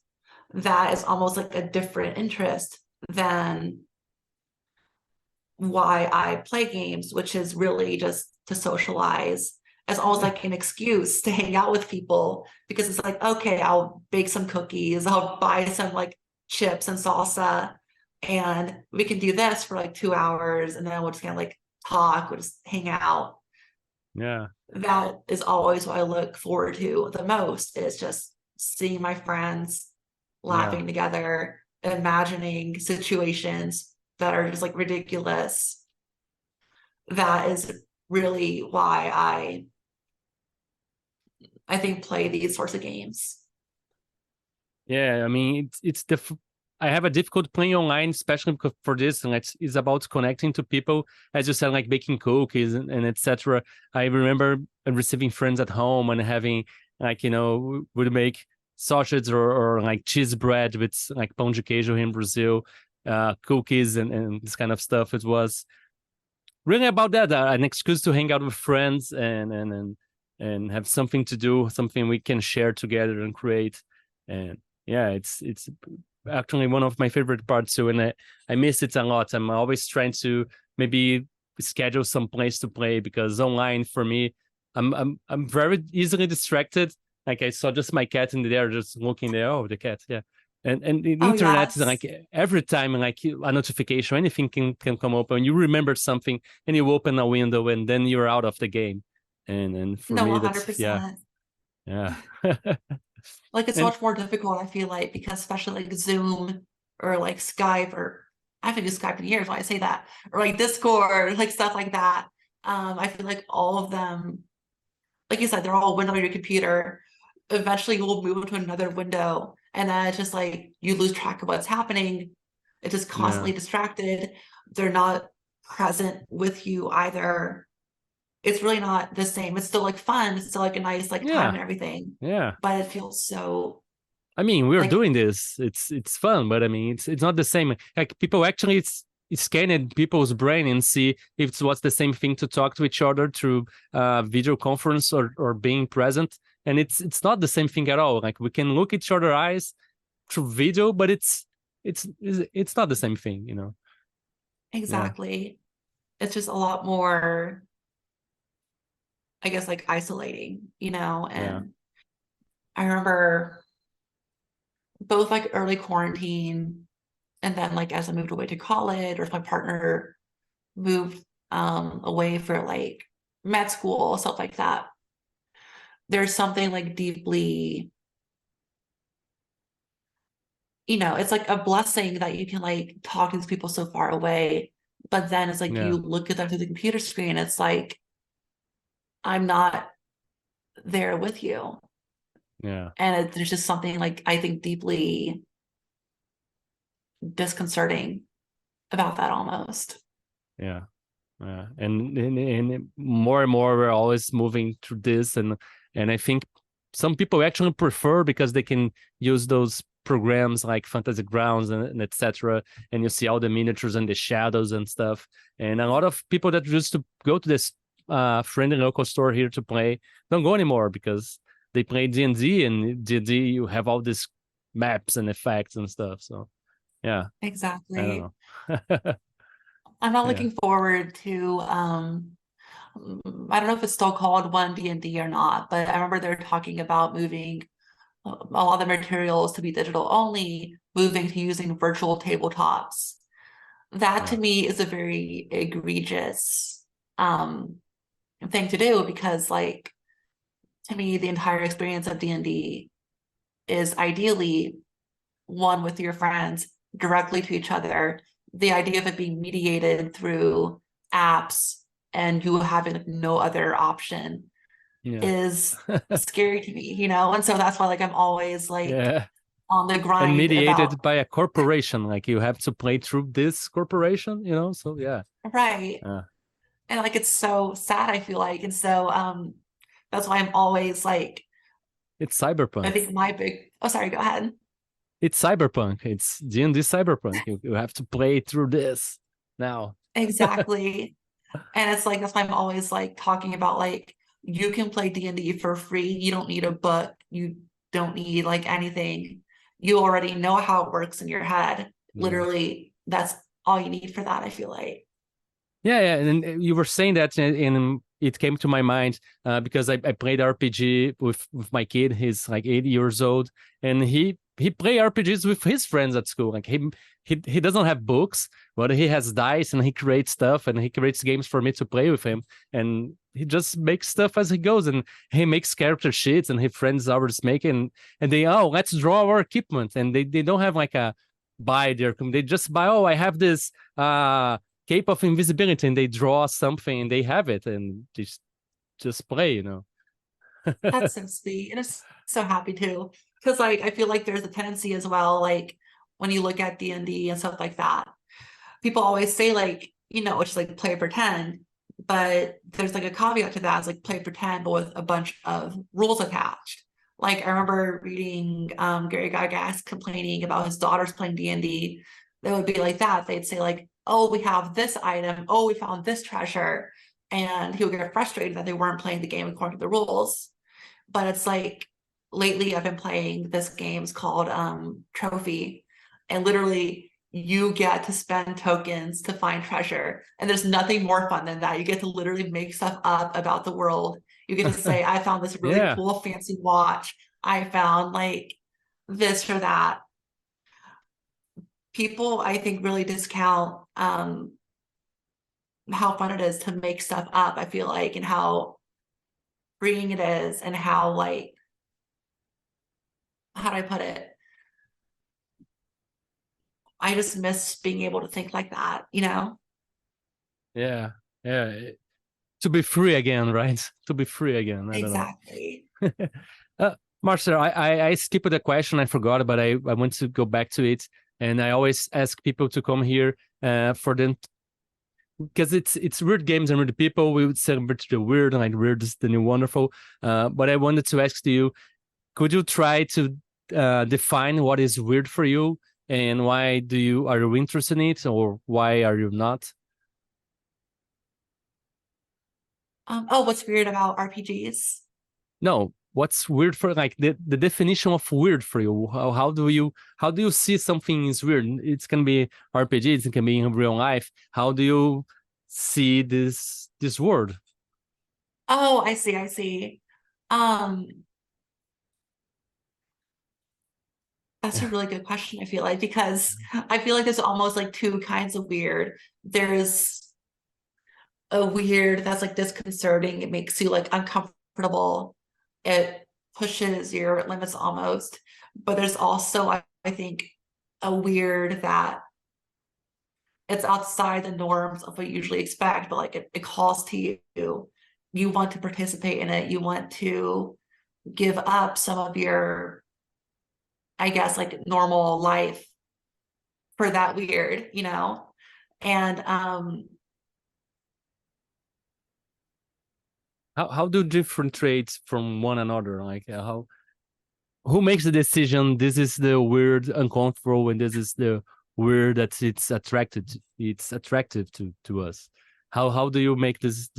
that is almost like a different interest than why I play games, which is really just to socialize. It's almost Yeah. like an excuse to hang out with people, because it's like, okay, I'll bake some cookies, I'll buy some like chips and salsa, and we can do this for like 2 hours, and then we'll just kind of like talk, we'll just hang out. Yeah. That is always what I look forward to the most, is just seeing my friends Yeah. laughing together, imagining situations that are just like ridiculous. That is really why I think play these sorts of games. Yeah, I mean, I have a difficult playing online, especially because for this, and it's about connecting to people, as you said, like baking cookies and etc. I remember receiving friends at home and having like, would make sausage or like cheese bread with like pão de queijo in Brazil, cookies and this kind of stuff. It was really about that, an excuse to hang out with friends and have something to do, something we can share together and create. And yeah, it's actually one of my favorite parts too, and I miss it a lot. I'm always trying to maybe schedule some place to play, because online for me, I'm very easily distracted. Like I saw just my cat in there, just looking there. Oh, the cat, yeah. And the Oh internet is yes. like every time like a notification, anything can come up, and you remember something, and you open a window, and then you're out of the game. And for No, me, that's yeah, 100%. yeah, Like it's so and much more difficult, I feel like, because especially like Zoom or like Skype, or I haven't used Skype in years why I say that, or like Discord, like stuff like that. I feel like all of them, like you said, they're all a window on your computer. Eventually you will move to another window, and then it's just like you lose track of what's happening. It's just yeah, constantly distracted. They're not present with you either. It's really not the same. It's still like fun. It's still like a nice like time yeah, and everything, yeah. but it feels so I mean, we're like doing this. It's fun, but I mean, it's not the same. Like people actually, it's scanning people's brain and see if it's what's the same thing to talk to each other through video conference or being present, and it's not the same thing at all. Like we can look each other eyes through video, but it's not the same thing, Yeah, exactly. It's just a lot more, I guess, like isolating, yeah, and I remember both like early quarantine, and then like as I moved away to college, or if my partner moved away for like med school, stuff like that. There's something like deeply, it's like a blessing that you can like talk to these people so far away. But then it's like yeah, you look at them through the computer screen, it's like I'm not there with you. yeah, And there's just something like I think deeply disconcerting about that almost. yeah. Yeah, and more and more we're always moving through this, and I think some people actually prefer because they can use those programs like Fantasy Grounds and etc. And you see all the miniatures and the shadows and stuff. And a lot of people that used to go to this friendly local store here to play don't go anymore because they play D&D, and D&D you have all these maps and effects and stuff. So yeah, I don't Exactly. know. I'm not Yeah, looking forward to I don't know if it's still called one D&D or not, but I remember they're talking about moving a lot of the materials to be digital only, moving to using virtual tabletops. That to yeah, me is a very egregious um thing to do, because like to me the entire experience of D&D is ideally one with your friends directly to each other. The idea of it being mediated through apps and you having like no other option yeah. is scary to me. And so that's why like I'm always like Yeah, on the and grind about mediated by a corporation. Like you have to play through this corporation, So yeah, right. uh, And like it's so sad, I feel like. And so that's why I'm always like, it's I cyberpunk. think my big oh sorry, go ahead. It's cyberpunk. It's D&D cyberpunk. You have to play through this now. Exactly. And it's like that's why I'm always like talking about like you can play D&D for free. You don't need a book. You don't need like anything. You already know how it works in your head. Yeah. Literally, that's all you need for that, I feel like. Yeah, yeah, and you were saying that, and it came to my mind because I played RPG with my kid. He's like 8 years old, and he played RPGs with his friends at school. Like he doesn't have books, but he has dice and he creates stuff and he creates games for me to play with him. And he just makes stuff as he goes, and he makes character sheets and his friends always making, and they, oh, let's draw our equipment. And they don't have like a buy their, they just buy, oh, I have this cape of invisibility, and they draw something and they have it and just play, you know. That's so sweet. And I'm so happy too. Because like I feel like there's a tendency as well, like when you look at D&D and stuff like that, people always say like, you know, it's like play pretend, but there's like a caveat to that. It's like play pretend, but with a bunch of rules attached. Like I remember reading Gary Gygax complaining about his daughters playing D&D. They would be like that. They'd say like, oh, we have this item. Oh, we found this treasure. And he would get frustrated that they weren't playing the game according to the rules. But it's like lately I've been playing this game called Trophy, and literally you get to spend tokens to find treasure, and there's nothing more fun than that. You get to literally make stuff up about the world. You get to say, I found this really cool fancy watch, I found like this or that. People I think really discount how fun it is to make stuff up, I feel like, and how freeing it is, and how like, how do I put it? I just miss being able to think like that, you know? Yeah. To be free again, right? To be free again. I don't know. Exactly. Marcia, I skipped the question. I forgot, but I want to go back to it. And I always ask people to come here for them, because it's weird games and weird people. We would celebrate the weird, and like weird is the new wonderful. But I wanted to ask you, could you try to define what is weird for you, and why are you interested in it, or why are you not? Oh, what's weird about RPGs? No, what's weird for, like, the definition of weird for you? How do you see something is weird? It can be RPGs, it can be in real life. How do you see this word? Oh, I see. Um, that's a really good question, I feel like, because I feel like there's almost like two kinds of weird. There's a weird that's like disconcerting, it makes you like uncomfortable, it pushes your limits almost. But there's also, I think, a weird that it's outside the norms of what you usually expect, but like it calls to you. You want to participate in it. You want to give up some of your, I guess, like normal life for that weird, you know? And How do different traits from one another? Like, who makes the decision? This is the weird, uncomfortable, and this is the weird that it's attractive to us. How do you make this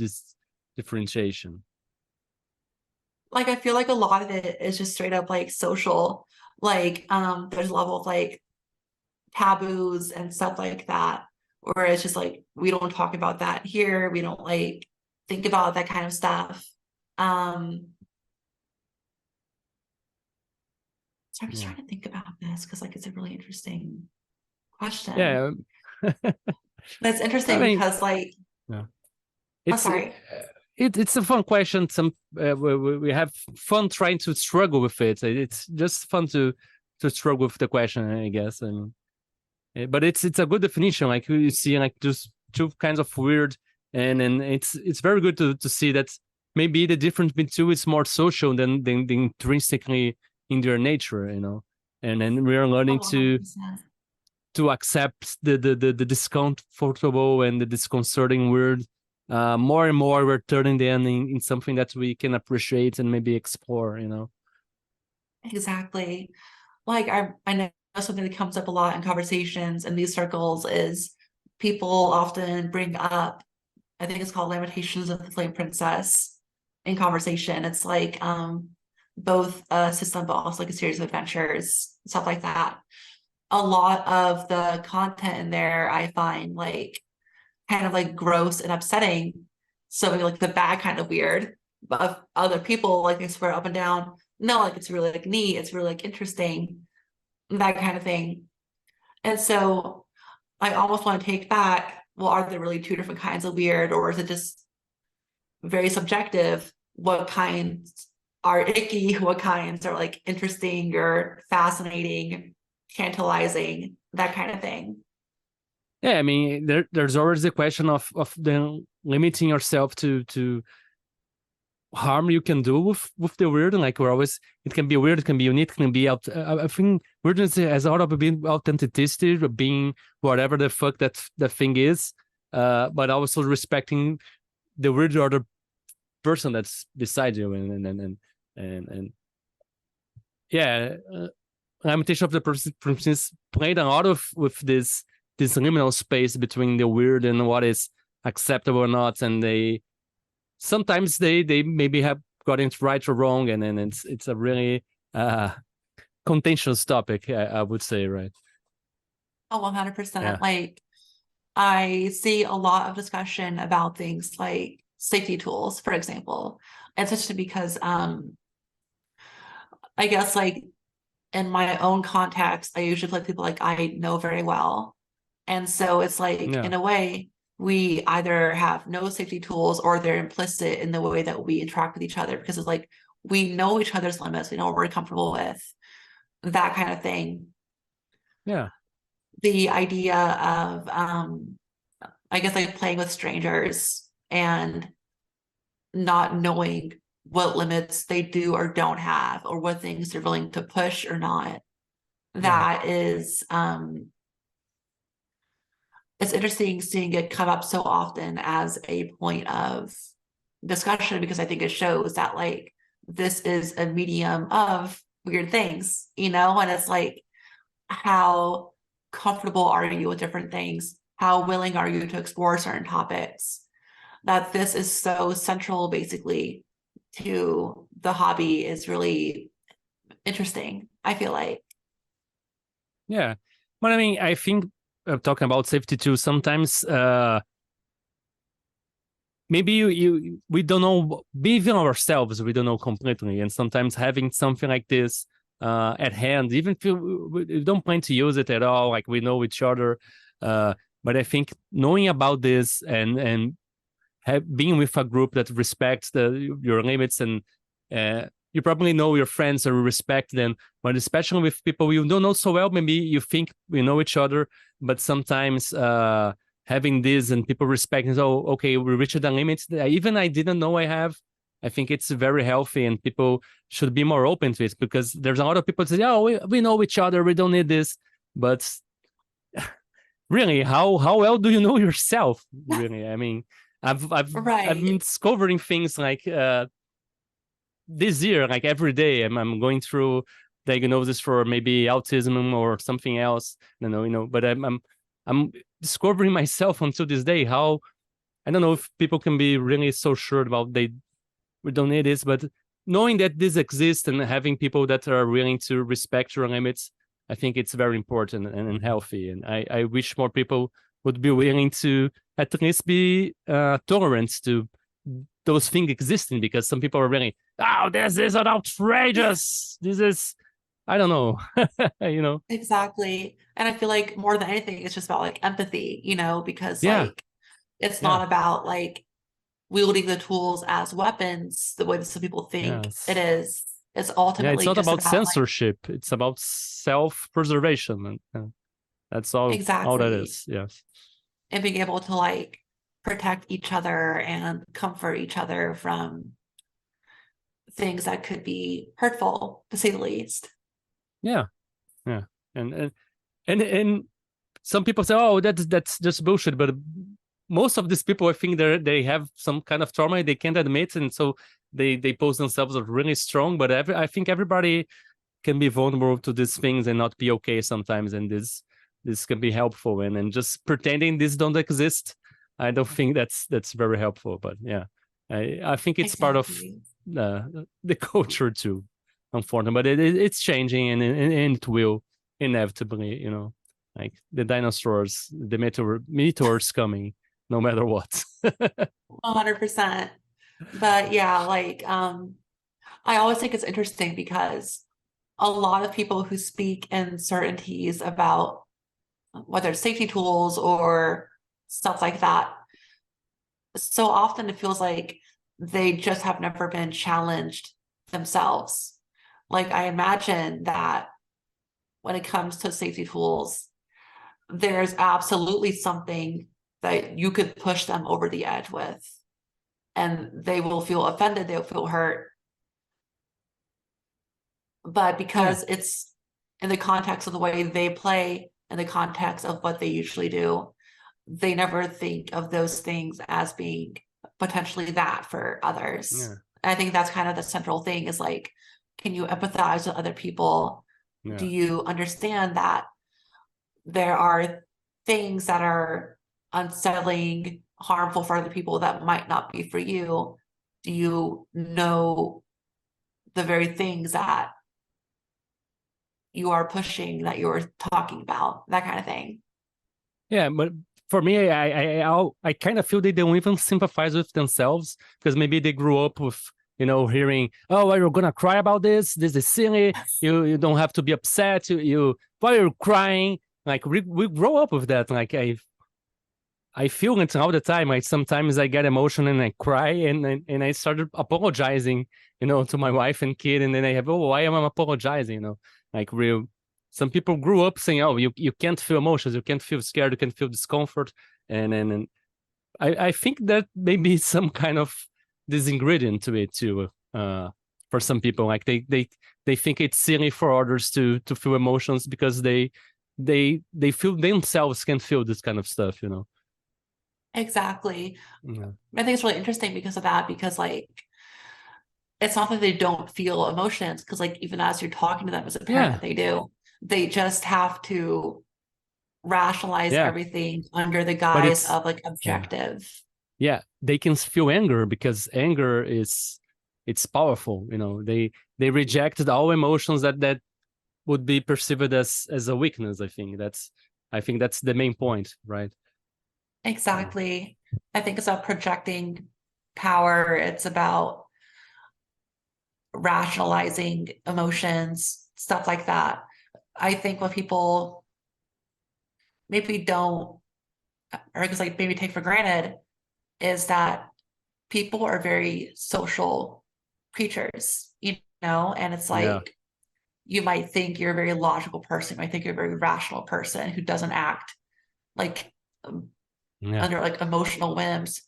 differentiation? like I feel like a lot of it is just straight up like social. Like there's a level of like taboos and stuff like that, where it's just like we don't talk about that here. We don't like think about that kind of stuff. So I'm just trying to think about this because like it's a really interesting question. Yeah. That's interesting I mean, because like, yeah. oh, It's sorry. it's a fun question. We have fun trying to struggle with it. It's just fun to struggle with the question, I guess. And but it's a good definition. Like you see, like just two kinds of weird, and it's very good to see that maybe the difference between two is more social than intrinsically in their nature, you know. And then we are learning Oh, 100%. to accept the discomfortable and the disconcerting weird. More and more we're turning them in something that we can appreciate and maybe explore, you know. Exactly. Like I know something that comes up a lot in conversations in these circles is people often bring up, I think it's called Lamentations of the Flame Princess in conversation. It's like both a system but also like a series of adventures, stuff like that. A lot of the content in there I find like kind of like gross and upsetting. So like the bad kind of weird. But other people like they swear up and down, no, like it's really like neat, it's really like interesting, that kind of thing. And so I almost want to take back, well, are there really two different kinds of weird, or is it just very subjective? What kinds are icky? What kinds are like interesting or fascinating, tantalizing, that kind of thing? Yeah, I mean, there's always the question of then limiting yourself to harm you can do with the weird. And like we're always, it can be weird, it can be unique, it can be out. I think weirdness has a lot of being authenticity, being whatever the fuck that thing is, but also respecting the weird other person that's beside you, and yeah, limitation of the person, for instance, played a lot of with this liminal space between the weird and what is acceptable or not, and they sometimes they maybe have gotten it right or wrong, and then it's a really contentious topic, I would say, right? Oh, 100%. Yeah. Like I see a lot of discussion about things like safety tools, for example. It's just because I guess like in my own context, I usually play people like I know very well. And so it's like, Yeah. in a way, we either have no safety tools or they're implicit in the way that we interact with each other because it's like we know each other's limits, we know what we're comfortable with, that kind of thing. Yeah. The idea of, I guess, like playing with strangers and not knowing what limits they do or don't have or what things they're willing to push or not. Yeah. That is it's interesting seeing it come up so often as a point of discussion because I think it shows that like this is a medium of weird things, and it's like how comfortable are you with different things? How willing are you to explore certain topics? That this is so central basically to the hobby is really interesting, I feel like. Yeah. But I mean, I think talking about safety too, sometimes maybe we don't know, even ourselves, we don't know completely. And sometimes having something like this at hand, even if we don't plan to use it at all, like we know each other. But I think knowing about this and being with a group that respects your limits, and you probably know your friends or respect them, but especially with people you don't know so well, maybe you think we know each other, but sometimes having this and people respecting, oh, okay, we reached the limits that even I didn't know I have. I think it's very healthy, and people should be more open to it because there's a lot of people say, oh, we know each other, we don't need this, but really, how well do you know yourself? Really, I mean, I've been Right. discovering things like this year, like every day. I'm going through diagnosis for maybe autism or something else. But I'm discovering myself until this day how I don't know if people can be really so sure about we don't need this, but knowing that this exists and having people that are willing to respect your limits, I think it's very important and healthy. And I wish more people would be willing to at least be tolerant to those things existing, because some people are really, oh, this is an outrageous. This is, I don't know, Exactly. And I feel like more than anything, it's just about like empathy, because Yeah, like it's yeah, not about like wielding the tools as weapons the way that some people think it yes. is. It's Yeah, it's ultimately not just about about like censorship. It's about self-preservation. And that's all that exactly is. Yes. and being able to like protect each other and comfort each other from things that could be hurtful, to say the least. Yeah. Yeah. And some people say, "Oh, that's just bullshit." But most of these people, I think they have some kind of trauma they can't admit, and so they pose themselves as really strong. But I think everybody can be vulnerable to these things and not be okay sometimes, and this can be helpful. And just pretending these don't exist, I don't think that's very helpful. But yeah, I think it's part of Exactly. the culture too, unfortunately. But it's changing, and it will inevitably, like the dinosaurs, the meteors coming, no matter what. 100%. But yeah, like I always think it's interesting because a lot of people who speak in certainties about whether it's safety tools or stuff like that. So often it feels like they just have never been challenged themselves. Like I imagine that when it comes to safety tools, there's absolutely something that you could push them over the edge with, and they will feel offended, they'll feel hurt. But because it's in the context of the way they play, in the context of what they usually do, they never think of those things as being potentially that for others. Yeah. I think that's kind of the central thing is like, can you empathize with other people? Yeah. Do you understand that there are things that are unsettling, harmful for other people that might not be for you? Do you know the very things that you are pushing, that you're talking about, that kind of thing? Yeah, but for me, I kind of feel they don't even sympathize with themselves because maybe they grew up with, hearing, oh, are you gonna cry about this? This is silly. You don't have to be upset. Why are you crying? Like we grow up with that. Like I feel it all the time. Like sometimes I get emotional and I cry and I started apologizing, to my wife and kid, and then I have, oh, why am I apologizing? Like real. Some people grew up saying, oh, you can't feel emotions, you can't feel scared, you can't feel discomfort, and I think that maybe some kind of this ingredient to it too. For some people, like they think it's silly for others to feel emotions because they feel themselves can feel this kind of stuff. Exactly. Yeah. I think it's really interesting because of that, because like it's not that they don't feel emotions, because like even as you're talking to them as a parent, Yeah. that they do. They just have to rationalize Yeah. everything under the But guise it's of like yeah. objective. Yeah, they can feel anger because anger it's powerful. They rejected all emotions that would be perceived as a weakness. I think that's the main point, right? Exactly. I think it's about projecting power. It's about rationalizing emotions, stuff like that. I think what people maybe don't, or because like maybe take for granted, is that people are very social creatures, and it's Yeah. like you might think you're a very logical person. You might think you're a very rational person who doesn't act like Yeah. under like emotional whims.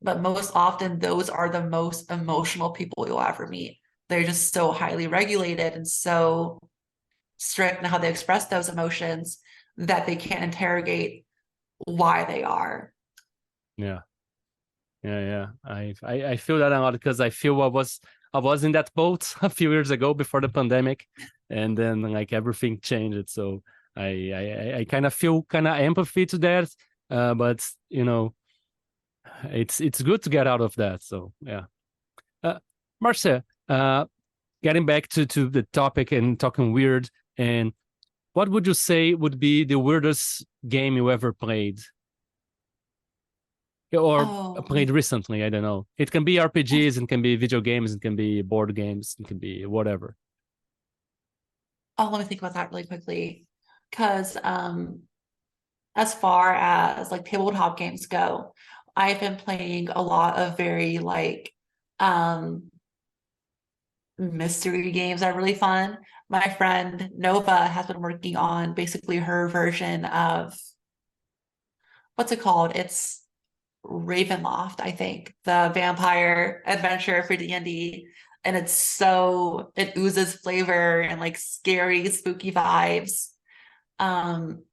But most often, those are the most emotional people you'll ever meet. They're just so highly regulated and so strict in how they express those emotions that they can't interrogate why they are. Yeah. Yeah. I feel that a lot because I feel I was in that boat a few years ago before the pandemic, and then like everything changed. So I kind of feel kind of empathy to that, but it's good to get out of that. So yeah, Marcia, getting back to the topic and talking weird, and what would you say would be the weirdest game you ever played? Or Oh, played recently? I don't know. It can be RPGs, it can be video games, it can be board games, it can be whatever. let me think about that really quickly. Because as far as like tabletop games go, I've been playing a lot of very like um mystery games are really fun. My friend Nova has been working on basically her version of what's it called? It's Ravenloft, I think, the vampire adventure for D&D. And it oozes flavor and like scary, spooky vibes. Um,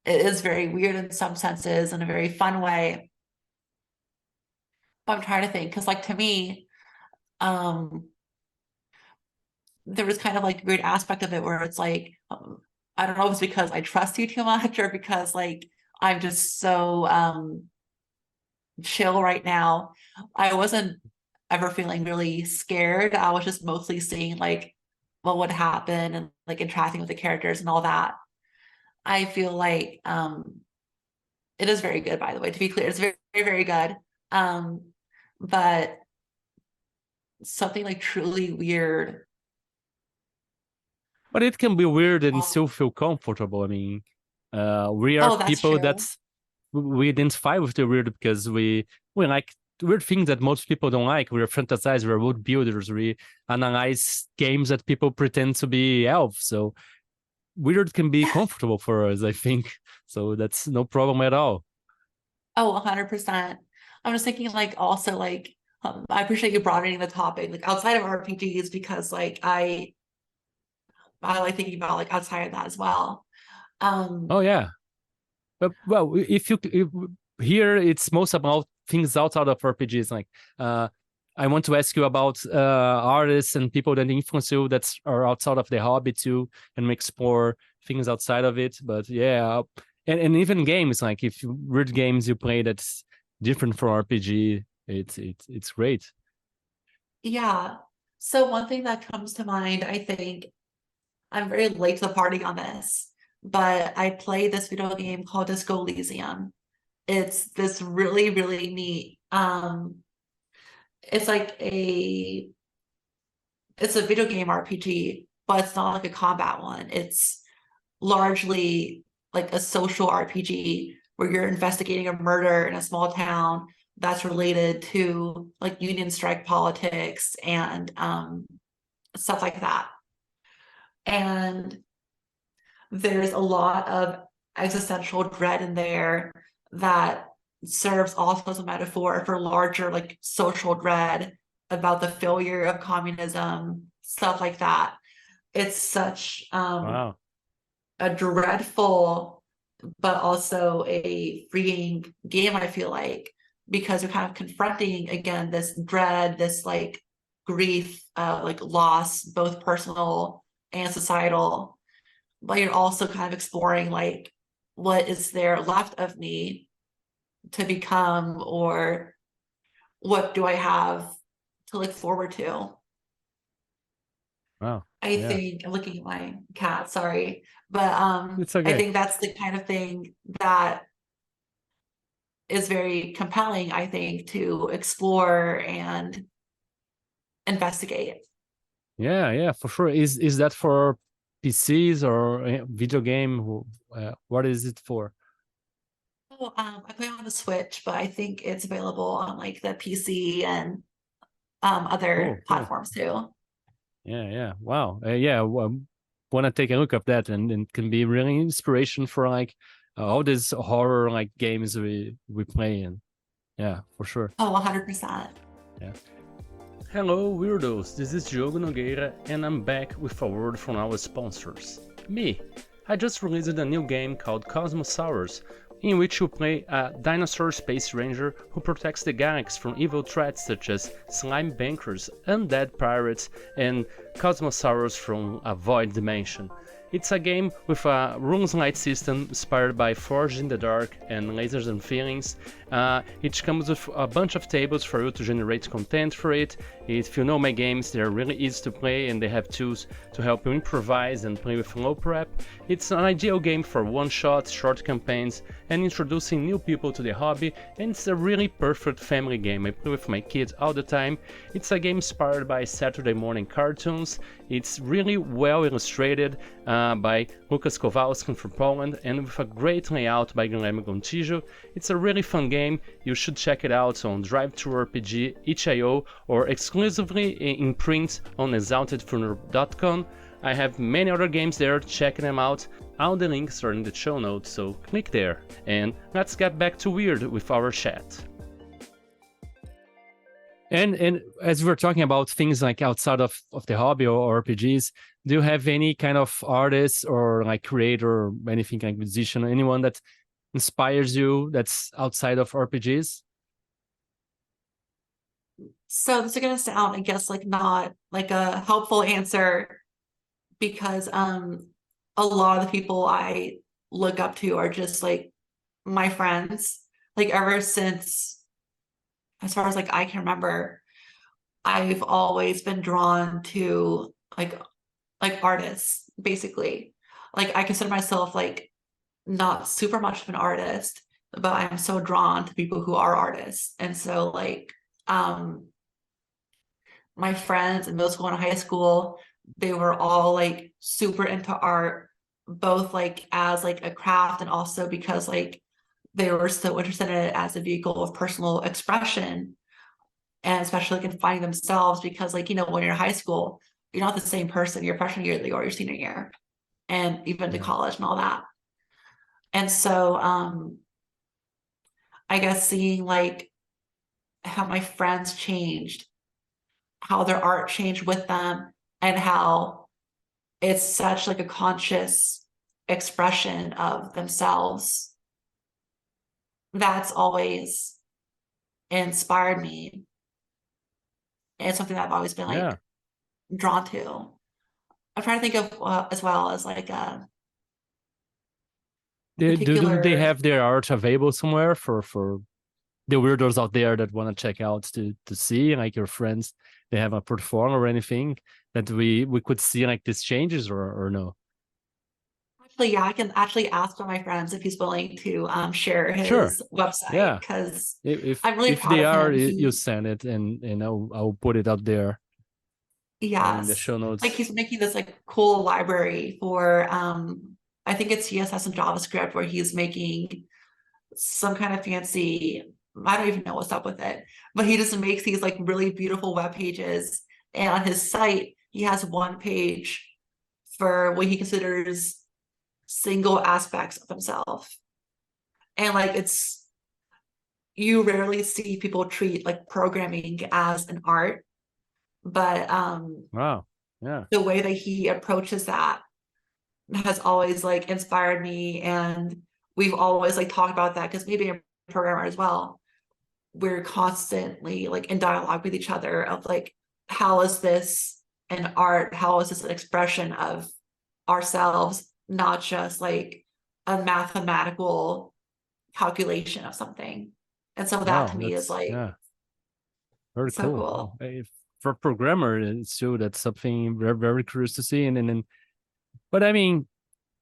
it is very weird in some senses in a very fun way. But I'm trying to think, because like to me, um, there was kind of like a weird aspect of it where it's like, I don't know if it's because I trust you too much or because like I'm just so chill right now. I wasn't ever feeling really scared. I was just mostly seeing like what would happen and like interacting with the characters and all that. I feel like it is very good, by the way, to be clear. It's very, very, very good. Um, but something like truly weird. But it can be weird and Oh, still feel comfortable. I mean, We are Oh, that's people true. we identify with the weird because we like weird things that most people don't like. We're fantasizers, we're world builders, we analyze games that people pretend to be elves. So weird can be comfortable for us, I think. So that's no problem at all. Oh, 100%. I'm just thinking like also like I appreciate you broadening the topic like outside of RPGs because like I like thinking about like outside of that as well. Oh yeah. But well, if here it's most about things outside of RPGs. Like, I want to ask you about artists and people that influence you that are outside of the hobby too, and explore things outside of it. But yeah, and even games. Like if you weird games you play that's different from RPG, it's great. Yeah. So one thing that comes to mind, I think I'm very late to the party on this, but I played this video game called Disco Elysium. It's this really, really neat. It's like it's a video game RPG, but it's not like a combat one. It's largely like a social RPG where you're investigating a murder in a small town that's related to like union strike politics and stuff like that. And there's a lot of existential dread in there that serves also as a metaphor for larger like social dread about the failure of communism, stuff like that. It's such Wow. a dreadful but also a freeing game, I feel like, because you're kind of confronting again this dread, this like grief, like loss, both personal and societal, but you're also kind of exploring like what is there left of me to become, or what do I have to look forward to. Wow. I Yeah. think I'm looking at my cat, sorry, but It's I okay. think that's the kind of thing that is very compelling, I think, to explore and investigate. Yeah, yeah, for sure. Is that for PCs or video game? What is it for? Oh, I play on the Switch, but I think it's available on like the PC and Cool, other cool. platforms too. Yeah, yeah. Wow. Yeah, want to take a look at that, and can be really inspiration for like all these horror like games we play. And yeah, for sure. Oh, 100%. Yeah. Hello, weirdos. This is Diogo Nogueira, and I'm back with a word from our sponsors. Me. I just released a new game called Cosmosaurus, in which you play a dinosaur space ranger who protects the galaxy from evil threats such as slime bankers, undead pirates, and Cosmosaurus from a void dimension. It's a game with a runes-light system inspired by Forged in the Dark and Lasers and Feelings. It comes with a bunch of tables for you to generate content for it. If you know my games, they're really easy to play and they have tools to help you improvise and play with low prep. It's an ideal game for one-shots, short campaigns, and introducing new people to the hobby, and it's a really perfect family game. I play with my kids all the time. It's a game inspired by Saturday morning cartoons. It's really well illustrated by Lucas Kowalski from Poland, and with a great layout by Guilherme Gontijo. It's a really fun game. You should check it out on DriveThruRPG, itch.io, or exclusively in print on exaltedfuneral.com. I have many other games there, check them out. All the links are in the show notes, so click there. And let's get back to weird with our chat. And as we were talking about things like outside of the hobby or RPGs, do you have any kind of artist or like creator or anything like musician, anyone that inspires you that's outside of RPGs? So this is gonna sound, I guess, like not like a helpful answer because a lot of the people I look up to are just like my friends. Like ever since, as far as like I can remember, I've always been drawn to like artists, basically. Like I consider myself like not super much of an artist, but I'm so drawn to people who are artists. And so like my friends in middle school and high school, they were all like super into art, both like as like a craft and also because like they were so interested in it as a vehicle of personal expression, and especially like in finding themselves, because like, you know, when you're in high school, you're not the same person your freshman year that you are your senior year, and even to Yeah. college and all that. And so I guess seeing like how my friends changed, how their art changed with them, and how it's such like a conscious expression of themselves, that's always inspired me. And it's something that I've always been Yeah. like drawn to. I'm trying to think of as well as like a Do they particular. have their art available somewhere for the weirdos out there that want to check out to see, like your friends, they have a portfolio or anything that we could see like these changes, or no? Actually, yeah, I can actually ask one of my friends if he's willing to share Sure. his website, Yeah. because If I'm really if proud they of are, him. you He, send it, and I'll put it up there in the yes, show like notes. he's making this like cool library for I think it's CSS and JavaScript, where he's making some kind of fancy, I don't even know what's up with it, but he just makes these like really beautiful web pages. And on his site, he has one page for what he considers single aspects of himself. And like it's, you rarely see people treat like programming as an art, but Wow. Yeah. the way that he approaches that has always like inspired me. And we've always like talked about that because maybe I'm a programmer as well. We're constantly like in dialogue with each other of like, how is this an art? How is this an expression of ourselves, not just like a mathematical calculation of something? And so that Wow. to me is That's, like yeah, very so cool. cool. Wow. For a programmer, it's true, that's something very, very curious to see. And but I mean,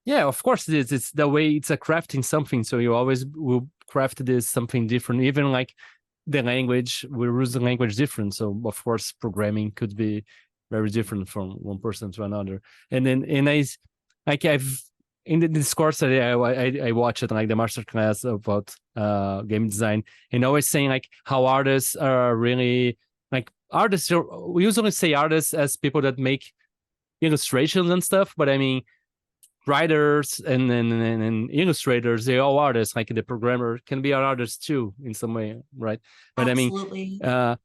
yeah, of course, it's the way it's a crafting something. So you always will craft this something different. Even like the language, we use the language different. So of course, programming could be very different from one person to another. And like I've in this course that I watched it, like the master class about game design, and always saying like how artists are really like artists. We usually say artists as people that make illustrations and stuff, but I mean writers and illustrators, they're all artists. Like the programmer can be an artist too in some way, right? But I mean, Absolutely. uh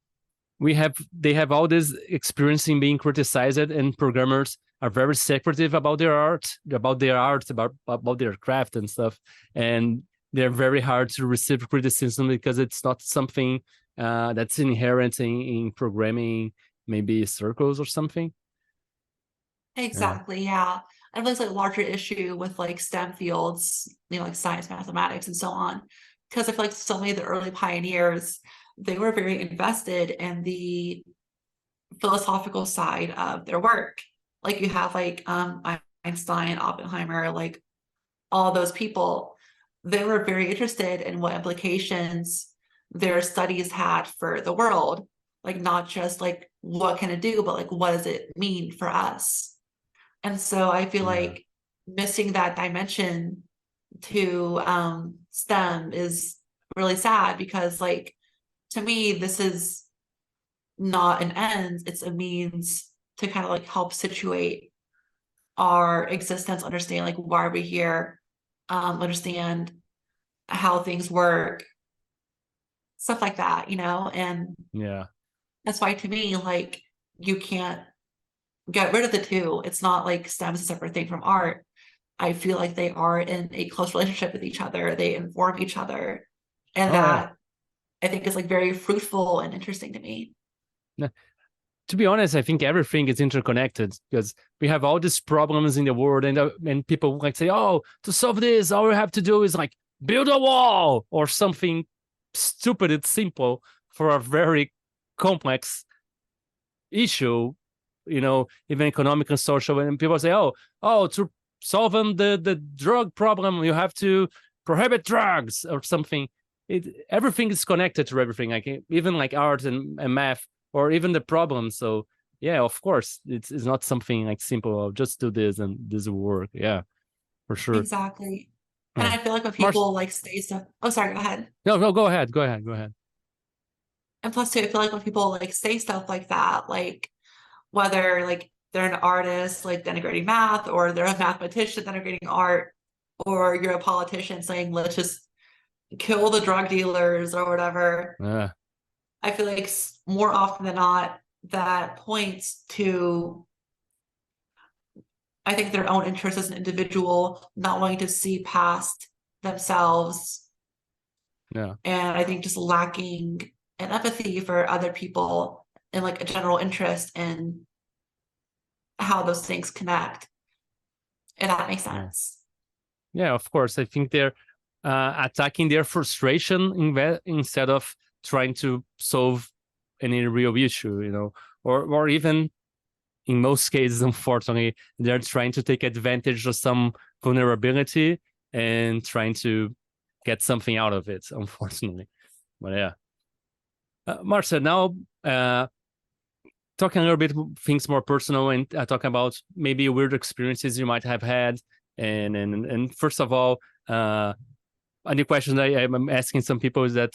they have all this experience in being criticized, and programmers are very secretive about their art, about their craft and stuff, and they're very hard to receive criticism because it's not something that's inherent in programming, maybe circles or something. Yeah. Exactly. Yeah. And there's like a larger issue with like STEM fields, you know, like science, mathematics, and so on. Because I feel like so many of the early pioneers, they were very invested in the philosophical side of their work. Like you have like Einstein, Oppenheimer, like all those people, they were very interested in what implications their studies had for the world. Like not just like what can it do, but like what does it mean for us? And so I feel Yeah. like missing that dimension to STEM is really sad, because like to me, this is not an end, it's a means to kind of like help situate our existence, understand like why are we here, understand how things work, stuff like that, you know? And Yeah. that's why to me, like you can't get rid of the two. It's not like STEM is a separate thing from art. I feel like they are in a close relationship with each other. They inform each other. And Oh yeah. that I think is like very fruitful and interesting to me. Yeah. To be honest, I think everything is interconnected because we have all these problems in the world, and people like say, "Oh, to solve this, all we have to do is like build a wall or something stupid and simple for a very complex issue." Even economic and social, and people say, "Oh, to solving the drug problem, you have to prohibit drugs or something." Everything is connected to everything, like even like art and math, or even the problem. So yeah, of course, it's not something like simple. Just do this and this will work. Yeah. for sure. Exactly. And Yeah. I feel like when Marcia, people like say stuff, oh, sorry, go ahead. no, go ahead, go ahead, go ahead. And plus, too, I feel like when people like say stuff like that, like whether like they're an artist, like denigrating math, or they're a mathematician denigrating art, or you're a politician saying, let's just kill the drug dealers or whatever. Yeah, I feel like more often than not, that points to, I think, their own interest as an individual, not wanting to see past themselves. yeah, And I think just lacking an empathy for other people and like a general interest in how those things connect. If that makes yeah. sense. Yeah, of course. I think they're attacking their frustration instead of trying to solve any real issue, or even in most cases, unfortunately, they're trying to take advantage of some vulnerability and trying to get something out of it, unfortunately. But yeah. Marcia, now talking a little bit things more personal and talking about maybe weird experiences you might have had. And first of all, a new question I'm asking some people is that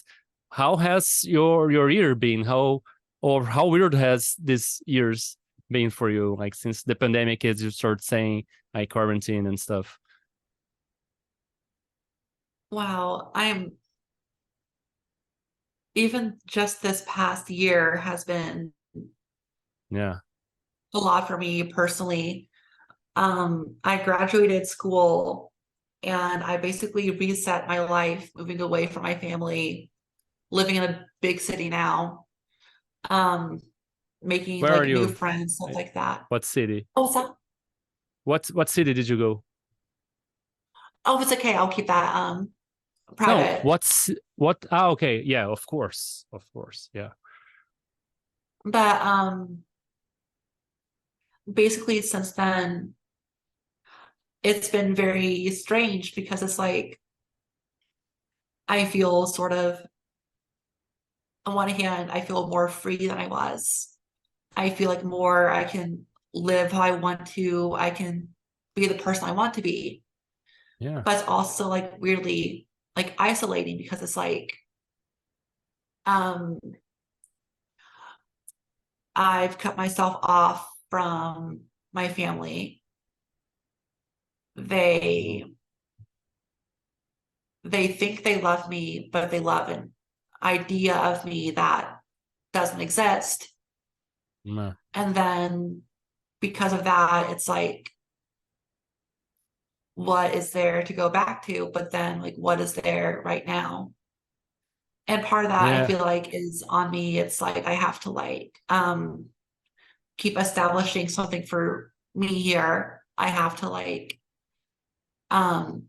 how has your year been? How weird has this year's been for you? Like since the pandemic, as you start saying, like quarantine and stuff. Wow, even just this past year has been Yeah. a lot for me personally. I graduated school and I basically reset my life, moving away from my family, living in a big city now, um, making Where are like new you? friends, stuff like that. What city? Oh, so, What city did you go? oh, it's okay. I'll keep that No, private. what? Ah, okay, yeah, of course, yeah, But basically since then, it's been very strange because it's like I feel sort of, on one hand, I feel more free than I was. I feel like more I can live how I want to. I can be the person I want to be. yeah, But it's also like weirdly like isolating because it's like um I've cut myself off from my family. They they think they love me, but they love an idea of me that doesn't exist. mm, And then because of that, it's like, what is there to go back to? But then, like, what is there right now? And part of that I yeah, feel like is on me. It's like I have to like keep establishing something for me here. I have to like um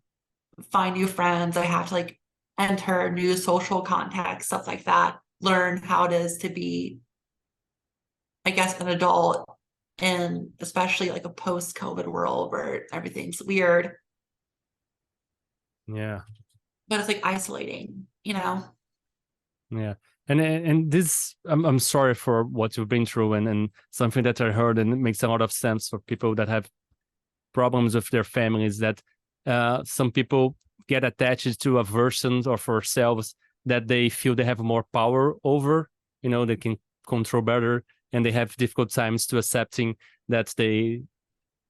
find new friends. I have to like enter new social contacts, stuff like that. Learn how it is to be, I guess, an adult, and especially like a post-COVID world where everything's weird, yeah, but it's like isolating, you know? yeah. And this, I'm sorry for what you've been through, and something that I heard, and it makes a lot of sense for people that have problems with their families. That some people get attached to a version of ourselves that they feel they have more power over. They can control better, and they have difficult times to accepting that they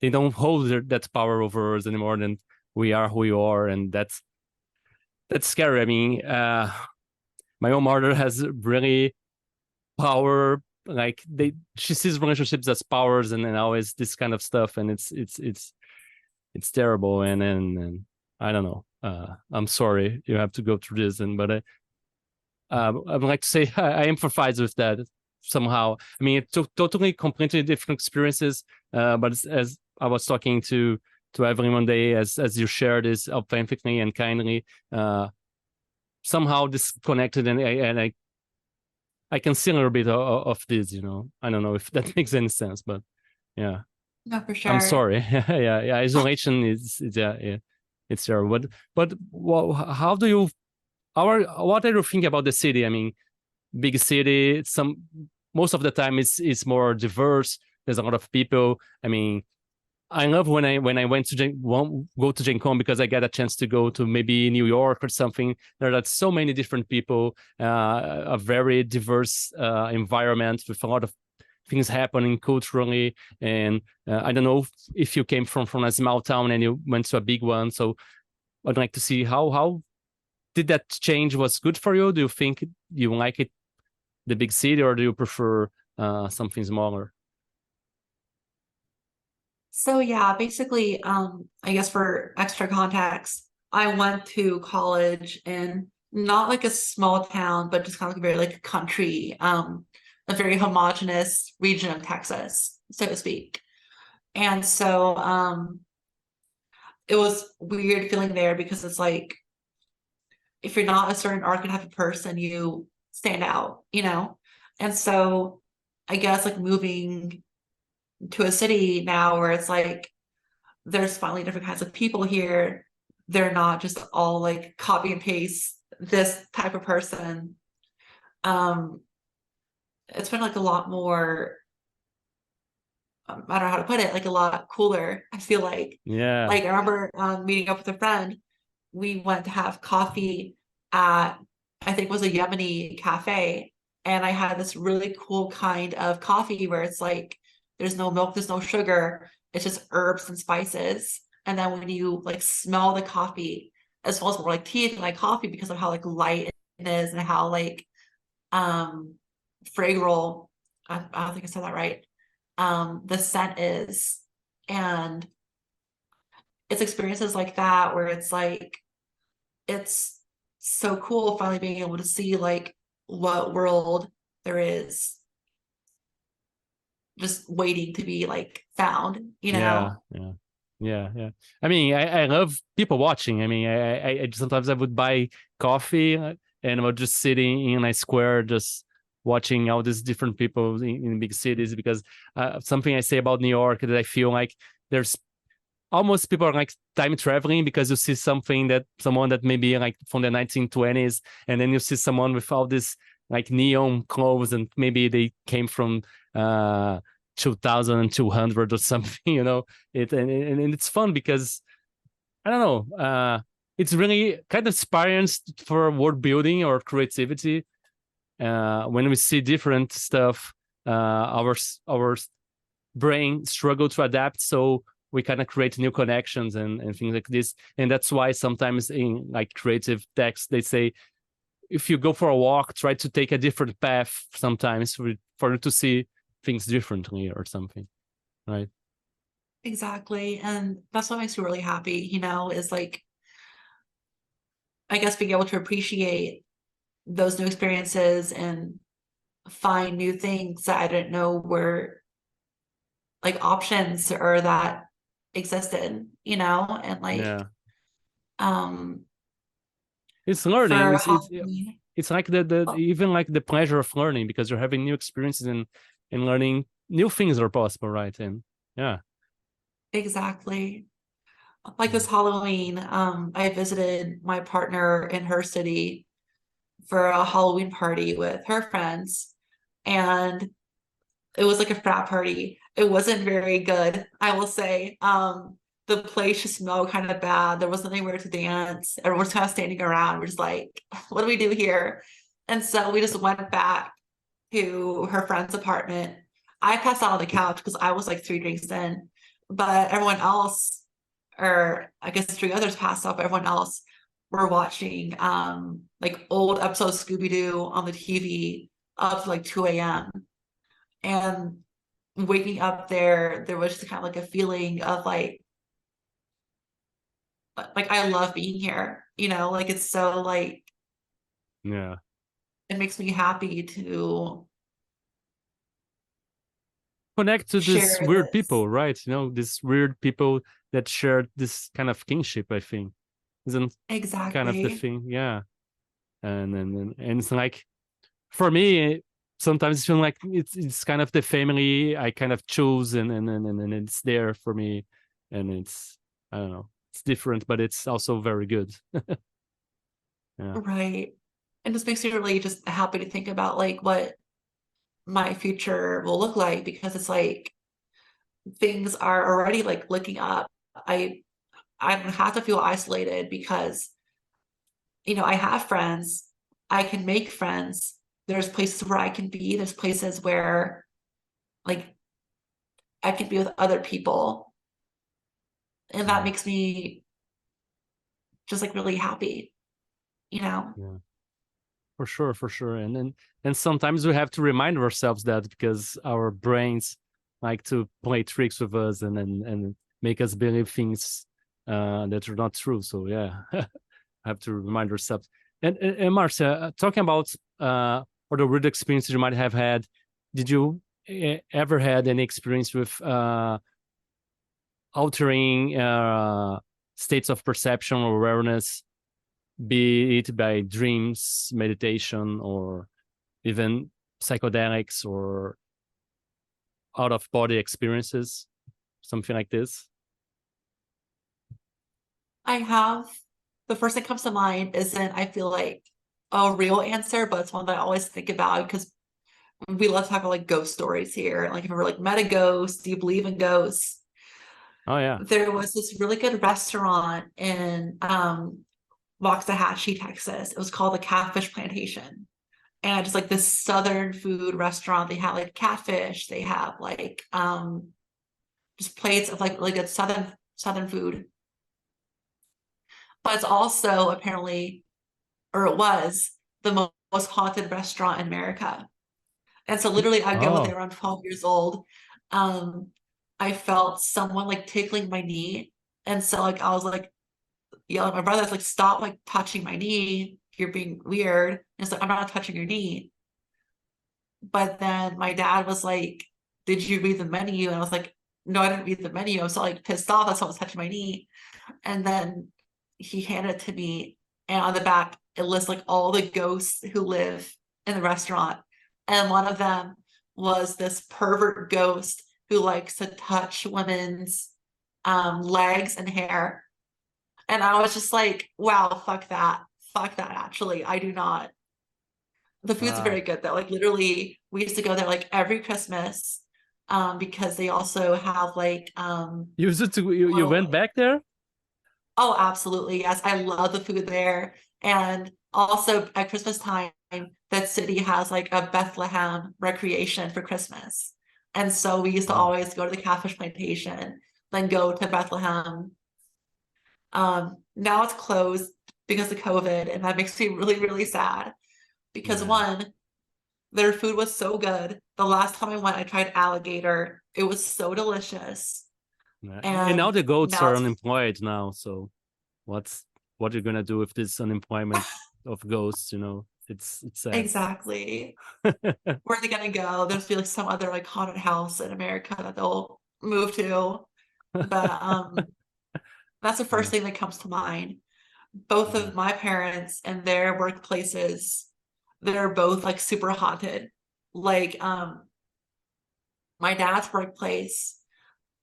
don't hold that power over us anymore, and we are who we are, and that's scary. I mean, my own mother has really power, like she sees relationships as powers, and always this kind of stuff, and it's terrible, and I don't know. I'm sorry you have to go through this, but I'd like to say I empathize with that somehow. I mean, it took totally, completely different experiences, but as I was talking to everyone one day, as you shared this authentically and kindly, somehow disconnected, and I can see a little bit of this. I don't know if that makes any sense, but yeah, No, for I'm sure. sorry. Yeah. Isolation yeah, it's terrible. But how do you? What are you thinking about the city? I mean, big city. Most of the time it's more diverse. There's a lot of people. I mean, I love when I went to go to Gen Con, because I get a chance to go to maybe New York or something. There are so many different people, a very diverse environment with a lot of things happening culturally. And I don't know if you came from a small town and you went to a big one. So I'd like to see how did that change was good for you? Do you think you like it, the big city, or do you prefer something smaller? So yeah, basically, I guess for extra context, I went to college in not like a small town, but just kind of like a very like country, a very homogenous region of Texas, so to speak. And so it was weird feeling there because it's like if you're not a certain archetype of person, you stand out, you know? And so I guess like moving to a city now where it's like there's finally different kinds of people here. They're not just all like copy and paste this type of person. Um, it's been like a lot more, I don't know how to put it, like a lot cooler. I feel Yeah, like I remember meeting up with a friend. We went to have coffee at, I think it was a Yemeni cafe. And I had this really cool kind of coffee where it's like, there's no milk, there's no sugar, it's just herbs and spices. And then when you like smell the coffee, it smells more like tea than like coffee because of how like light it is and how like um fragrant, I don't think I said that right, the scent is. And it's experiences like that where it's like it's so cool finally being able to see like what world there is just waiting to be like found, you yeah, know? yeah. Yeah, yeah. I mean, I love people watching. I mean, I sometimes I would buy coffee and I would just sitting in a square, just watching all these different people in big cities. Because something I say about New York that I feel like there's almost people are like time traveling, because you see someone that maybe like from the 1920s, and then you see someone with all this like neon clothes, and maybe they came from uh 2200 or something, and it's fun because I don't know, it's really kind of inspiring for word building or creativity. When we see different stuff, our brain struggle to adapt, so we kind of create new connections and things like this. And that's why sometimes in like creative text they say, if you go for a walk, try to take a different path sometimes for you to see things differently or something, right? Exactly. And that's what makes me really happy, is like, I guess being able to appreciate those new experiences and find new things that I didn't know were like options or that existed, and like Yeah, um it's learning. for It's it's like the oh, even like the pleasure of learning, because you're having new experiences and learning new things are possible, right? And yeah. exactly. Like this Halloween, I visited my partner in her city for a Halloween party with her friends, and it was like a frat party. It wasn't very good, I will say. The place just smelled kind of bad. There wasn't anywhere to dance. Everyone's kind of standing around. We're just like, what do we do here? And so we just went back to her friend's apartment. I passed out on the couch because I was like 3 drinks in, but everyone else, or I guess 3 others passed out, but everyone else were watching like old episodes of Scooby-Doo on the TV up to like 2 a.m. And waking up there was just kind of like a feeling of like I love being here, like it's so like Yeah, it makes me happy to connect to these share weird this. people, right? These weird people that share this kind of kinship, I think, isn't kind of the Exactly. thing. Yeah. And it's like, for me, sometimes it's feel like it's kind of the family I kind of choose, and it's there for me. And it's, I don't know, it's different, but it's also very good. Yeah. Right. And this makes me really just happy to think about like what my future will look like because it's like things are already like looking up, I don't have to feel isolated because, I have friends, I can make friends. There's places where I can be, there's places where like I can be with other people. And that makes me just like really happy, Yeah. For sure. And sometimes we have to remind ourselves that because our brains like to play tricks with us and make us believe things that are not true. So yeah, have to remind ourselves. And Marcia, talking about or the weird experiences you might have had, did you ever had any experience with altering states of perception or awareness, be it by dreams, meditation, or even psychedelics or out of body experiences, something like this? I have. The first thing that comes to mind isn't, I feel like, a real answer, but it's one that I always think about because we love to talk about like ghost stories here. Like, if you ever like met a ghost, do you believe in ghosts? Oh yeah. There was this really good restaurant in Waxahachie, Texas. It was called the Catfish Plantation. And just like this southern food restaurant. They have like catfish, they have like just plates of like really good southern food. But it's also apparently, or it was, the most haunted restaurant in America. And so literally I go there Oh, around 12 years old. Um, I felt someone like tickling my knee. And so like I was like yelling at my brother's like, stop like touching my knee. You're being weird. And it's like, I'm not touching your knee. But then my dad was like, did you read the menu? And I was like, no, I didn't read the menu. I was so like pissed off that someone was touching my knee. And then he handed it to me, and on the back it lists like all the ghosts who live in the restaurant. And one of them was this pervert ghost who likes to touch women's legs and hair. And I was just like, wow, fuck that. Fuck that, actually. I do not. The food's wow. very good though. Like literally, we used to go there like every Christmas, because they also have like You used to you went little. back there? Oh, absolutely. Yes. I love the food there. And also at Christmas time, that city has like a Bethlehem recreation for Christmas. And so we used to Wow. always go to the Catfish Plantation, then go to Bethlehem. Now it's closed because of COVID, and that makes me really, really sad because Yeah. one, their food was so good. The last time I went, I tried alligator. It was so delicious. Yeah. And now And the goats now are it's unemployed now, so what's what you're gonna do with this unemployment of ghosts, you know? It's sad. exactly. Where are they gonna go? There's be like some other like haunted house in America that they'll move to. But that's the first Yeah. thing that comes to mind. Both Yeah. of my parents and their workplaces, they're both like super haunted. Like my dad's workplace,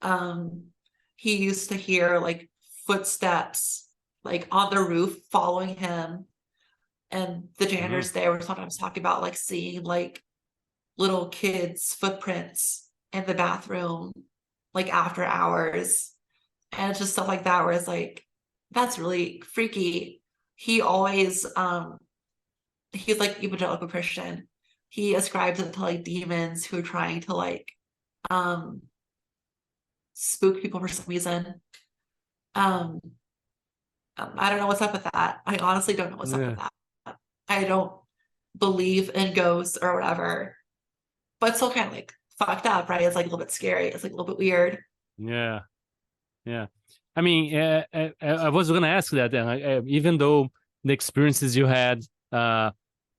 um, he used to hear like footsteps like on the roof following him. And the Mhm. janitors there were sometimes talking about like seeing like little kids' footprints in the bathroom, like after hours. And it's just stuff like that where it's like, that's really freaky. He always he's like evangelical Christian. He ascribes it to like demons who are trying to like um spook people for some reason. Um I don't know what's up with that. I honestly don't know what's up with Yeah. that. I don't believe in ghosts or whatever, but it's still kind of like fucked up, right? It's like a little bit scary. It's like a little bit weird. Yeah. Yeah. I mean, I was gonna ask that then. Even though the experiences you had,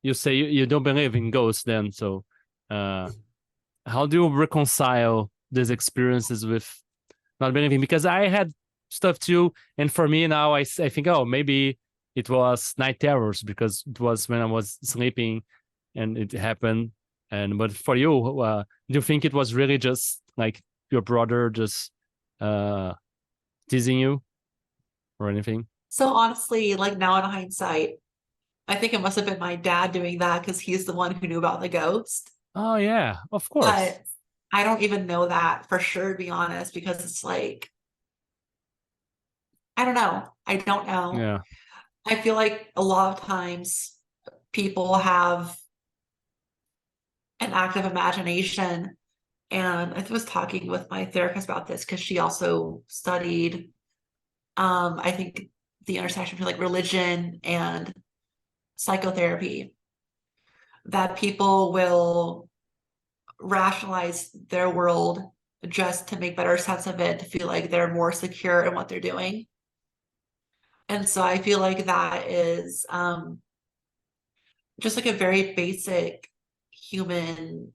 you say you don't believe in ghosts, then so, uh, how do you reconcile these experiences with not believing? Because I had stuff too, and for me now, I think, oh, maybe it was night terrors because it was when I was sleeping, and it happened. And but for you, do you think it was really just like your brother just uh teasing you or anything? So honestly, like now in hindsight, I think it must have been my dad doing that because he's the one who knew about the ghost. Oh yeah, of course. But I don't even know that for sure, to be honest, because it's like, I don't know. I don't know. Yeah. I feel like a lot of times people have an active imagination. And I was talking with my therapist about this because she also studied, I think, the intersection between like religion and psychotherapy, that people will rationalize their world just to make better sense of it, to feel like they're more secure in what they're doing. And so I feel like that is just like a very basic human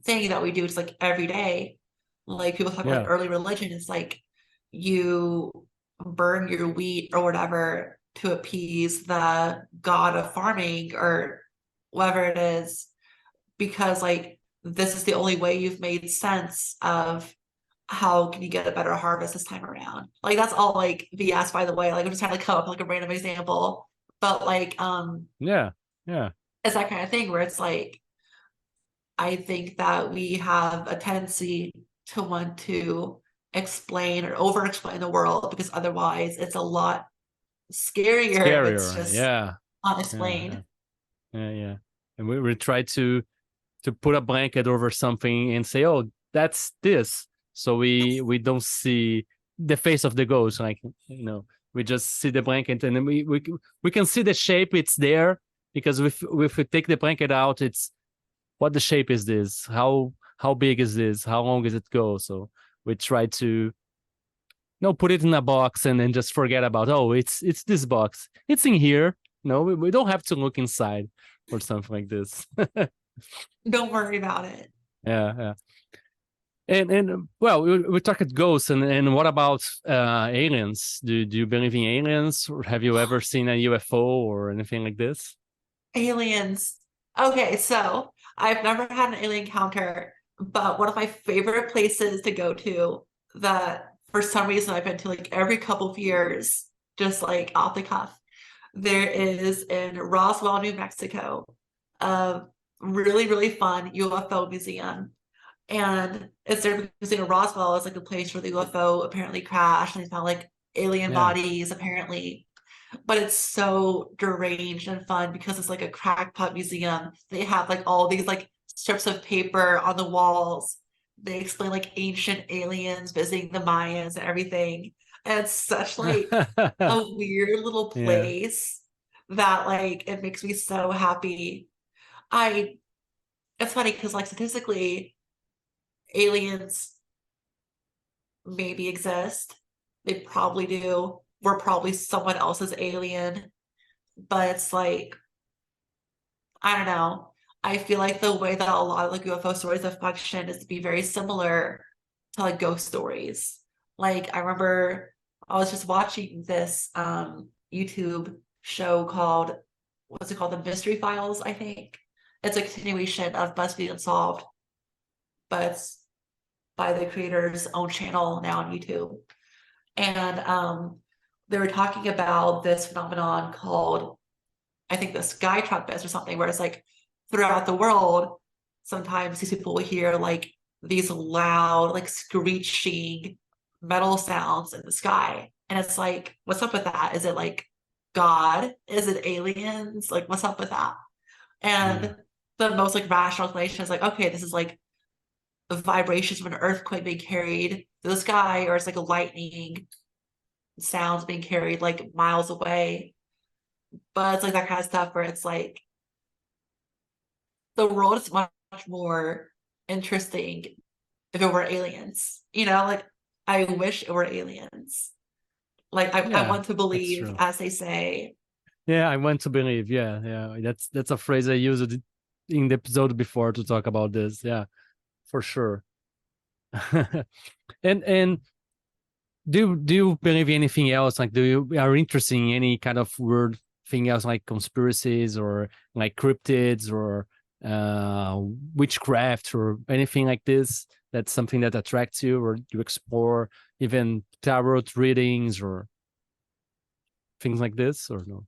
thing that we do. It's like every day. Like people talk about Yeah. like early religion. It's like you burn your wheat or whatever to appease the god of farming or whatever it is, because like this is the only way you've made sense of how can you get a better harvest this time around. Like that's all like BS, by the way. Like I'm just trying to come up with like a random example. But like Yeah. Yeah. it's that kind of thing where it's like I think that we have a tendency to want to explain or over explain the world, because otherwise it's a lot scarier if it's Scarier. just Yeah. Yeah. unexplained. Yeah. And we try to put a blanket over something and say, oh, that's this. So we don't see the face of the ghost. Like, we just see the blanket, and then we can see the shape. It's there because if we take the blanket out, it's what the shape is this? How big is this? How long does it go? So we try to put it in a box and then just forget about, oh, it's this box. It's in here. No, we don't have to look inside or something like this. Don't worry about it. Yeah. And well, we talked ghosts, and what about aliens? Do you believe in aliens, or have you ever seen a UFO or anything like this? Aliens. Okay, so I've never had an alien encounter, but one of my favorite places to go to that for some reason I've been to like every couple of years, just like off the cuff, there is in Roswell, New Mexico, a really, really fun UFO museum. And it's there because Roswell is like the place where the UFO apparently crashed and they found like alien Yeah. bodies apparently. But it's so deranged and fun because it's like a crackpot museum. They have like all these like strips of paper on the walls. They explain like ancient aliens visiting the Mayans and everything. And it's such like a weird little Yeah. place that like it makes me so happy. I It's funny because like statistically aliens maybe exist. They probably do. We're probably someone else's alien, but it's like, I don't know. I feel like the way that a lot of like UFO stories have functioned is to be very similar to like ghost stories. Like I remember I was just watching this YouTube show called, what's it called? The Mystery Files, I think. It's a continuation of BuzzFeed Unsolved, but it's by the creator's own channel now on YouTube. And they were talking about this phenomenon called, I think, the sky trumpets or something, where it's like throughout the world, sometimes these people will hear like these loud, like screeching metal sounds in the sky. And it's like, what's up with that? Is it like God? Is it aliens? Like, what's up with that? Yeah. And the most like rational explanation is like, okay, this is like the vibrations of an earthquake being carried through the sky, or it's like a lightning sounds being carried like miles away. But it's like that kind of stuff where it's like the world is much more interesting if it were aliens. Like I wish it were aliens. Like I Yeah. want to That's believe, true. as they say. Yeah, I want to believe. Yeah. That's a phrase I used in the episode before to talk about this. Yeah, for sure. And do you believe anything else? Like, do you are interested in any kind of weird thing else, like conspiracies or like cryptids or uh witchcraft or anything like this? That's something that attracts you, or you explore even tarot readings or things like this, or no?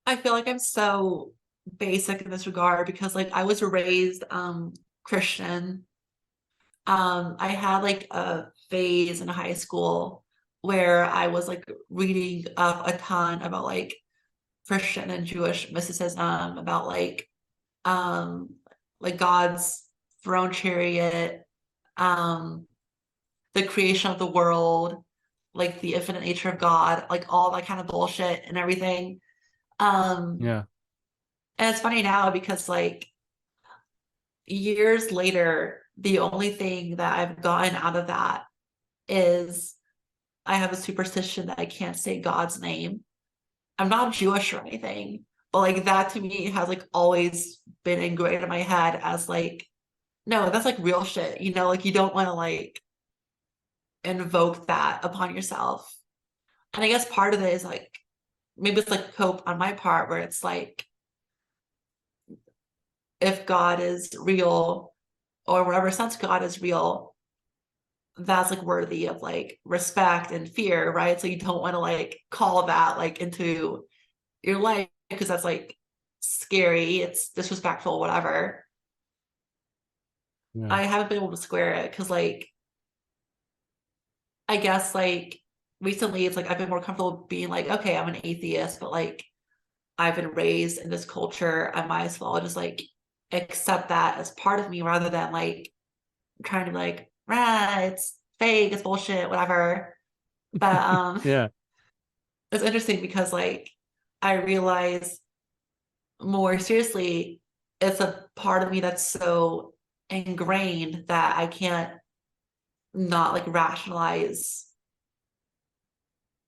I feel like I'm so basic in this regard because like I was raised Christian. I had like a phase in high school where I was like reading up a ton about like Christian and Jewish mysticism, about like God's throne chariot, um, the creation of the world, like the infinite nature of God, like all that kind of bullshit and everything. Um, Yeah. and it's funny now because like years later, the only thing that I've gotten out of that is I have a superstition that I can't say God's name. I'm not Jewish or anything, but like that to me has like always been ingrained in my head as like, no, that's like real shit, you know, like you don't want to like invoke that upon yourself. And I guess part of it is like maybe it's like hope on my part where it's like if God is real or whatever sense God is real, that's like worthy of like respect and fear, right? So you don't want to like call that like into your life because that's like scary, it's disrespectful, whatever. Yeah. I haven't been able to square it because like I guess like recently it's like I've been more comfortable being like, okay, I'm an atheist, but like I've been raised in this culture, I might as well just like accept that as part of me rather than like trying to be like, rah, it's fake, it's bullshit, whatever. But Yeah. it's interesting because like I realize more seriously, it's a part of me that's so ingrained that I can't not like rationalize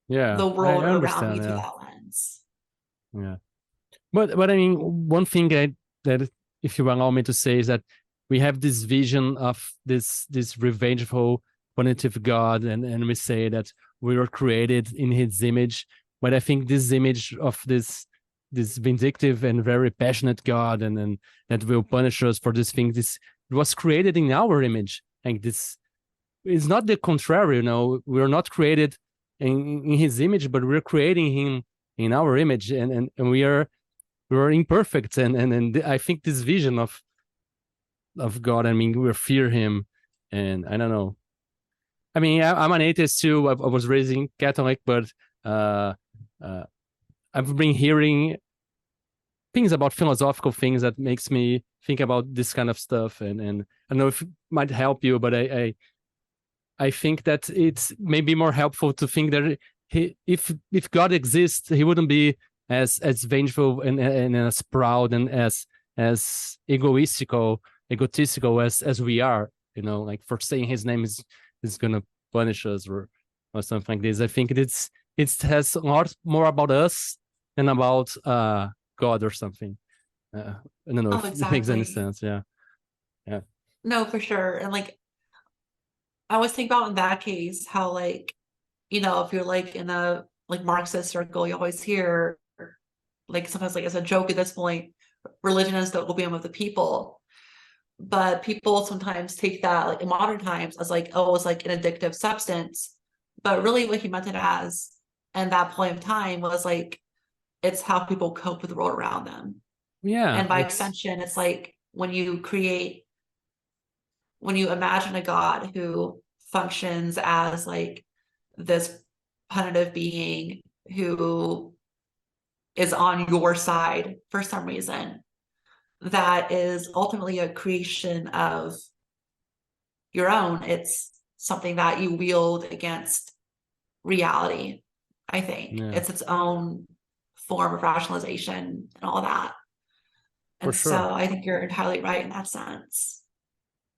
Yeah. the I world around me understand. through Yeah. that lens. Yeah. But I mean, one thing that if you allow me to say is that we have this vision of this revengeful, punitive God, and we say that we were created in His image. But I think this image of this vindictive and very passionate God, and that will punish us for this thing, this it was created in our image, and this is not the contrary. You know, we're not created in His image, but we're creating Him in our image, and we're imperfect, and I think this vision of God, I mean, we fear Him, and I don't know. I mean, I'm an atheist too. I was raised in Catholic, but uh, uh, I've been hearing things about philosophical things that makes me think about this kind of stuff, and I don't know if it might help you, but I think that it's maybe more helpful to think that if God exists, He wouldn't be as vengeful and as proud and as egotistical as we are. You know, like for saying His name is gonna punish us or something like this. I think it has a lot more about us than about God or something. I don't know Oh, if it makes any exactly. sense. Yeah, yeah, No, for sure. And like I always think about in that case how like, you know, if you're like in a like Marxist circle, you always hear like sometimes like as a joke at this point, religion is the opium of the people. But people sometimes take that like in modern times as like, oh, it's like an addictive substance. But really what he meant it as and that point in time was like it's how people cope with the world around them. yeah. And by It's extension, it's like when you imagine a God who functions as like this punitive being who is on your side for some reason, that is ultimately a creation of your own. It's something that you wield against reality, I think. yeah, It's its own form of rationalization and all that. for And sure. so I think you're entirely right in that sense.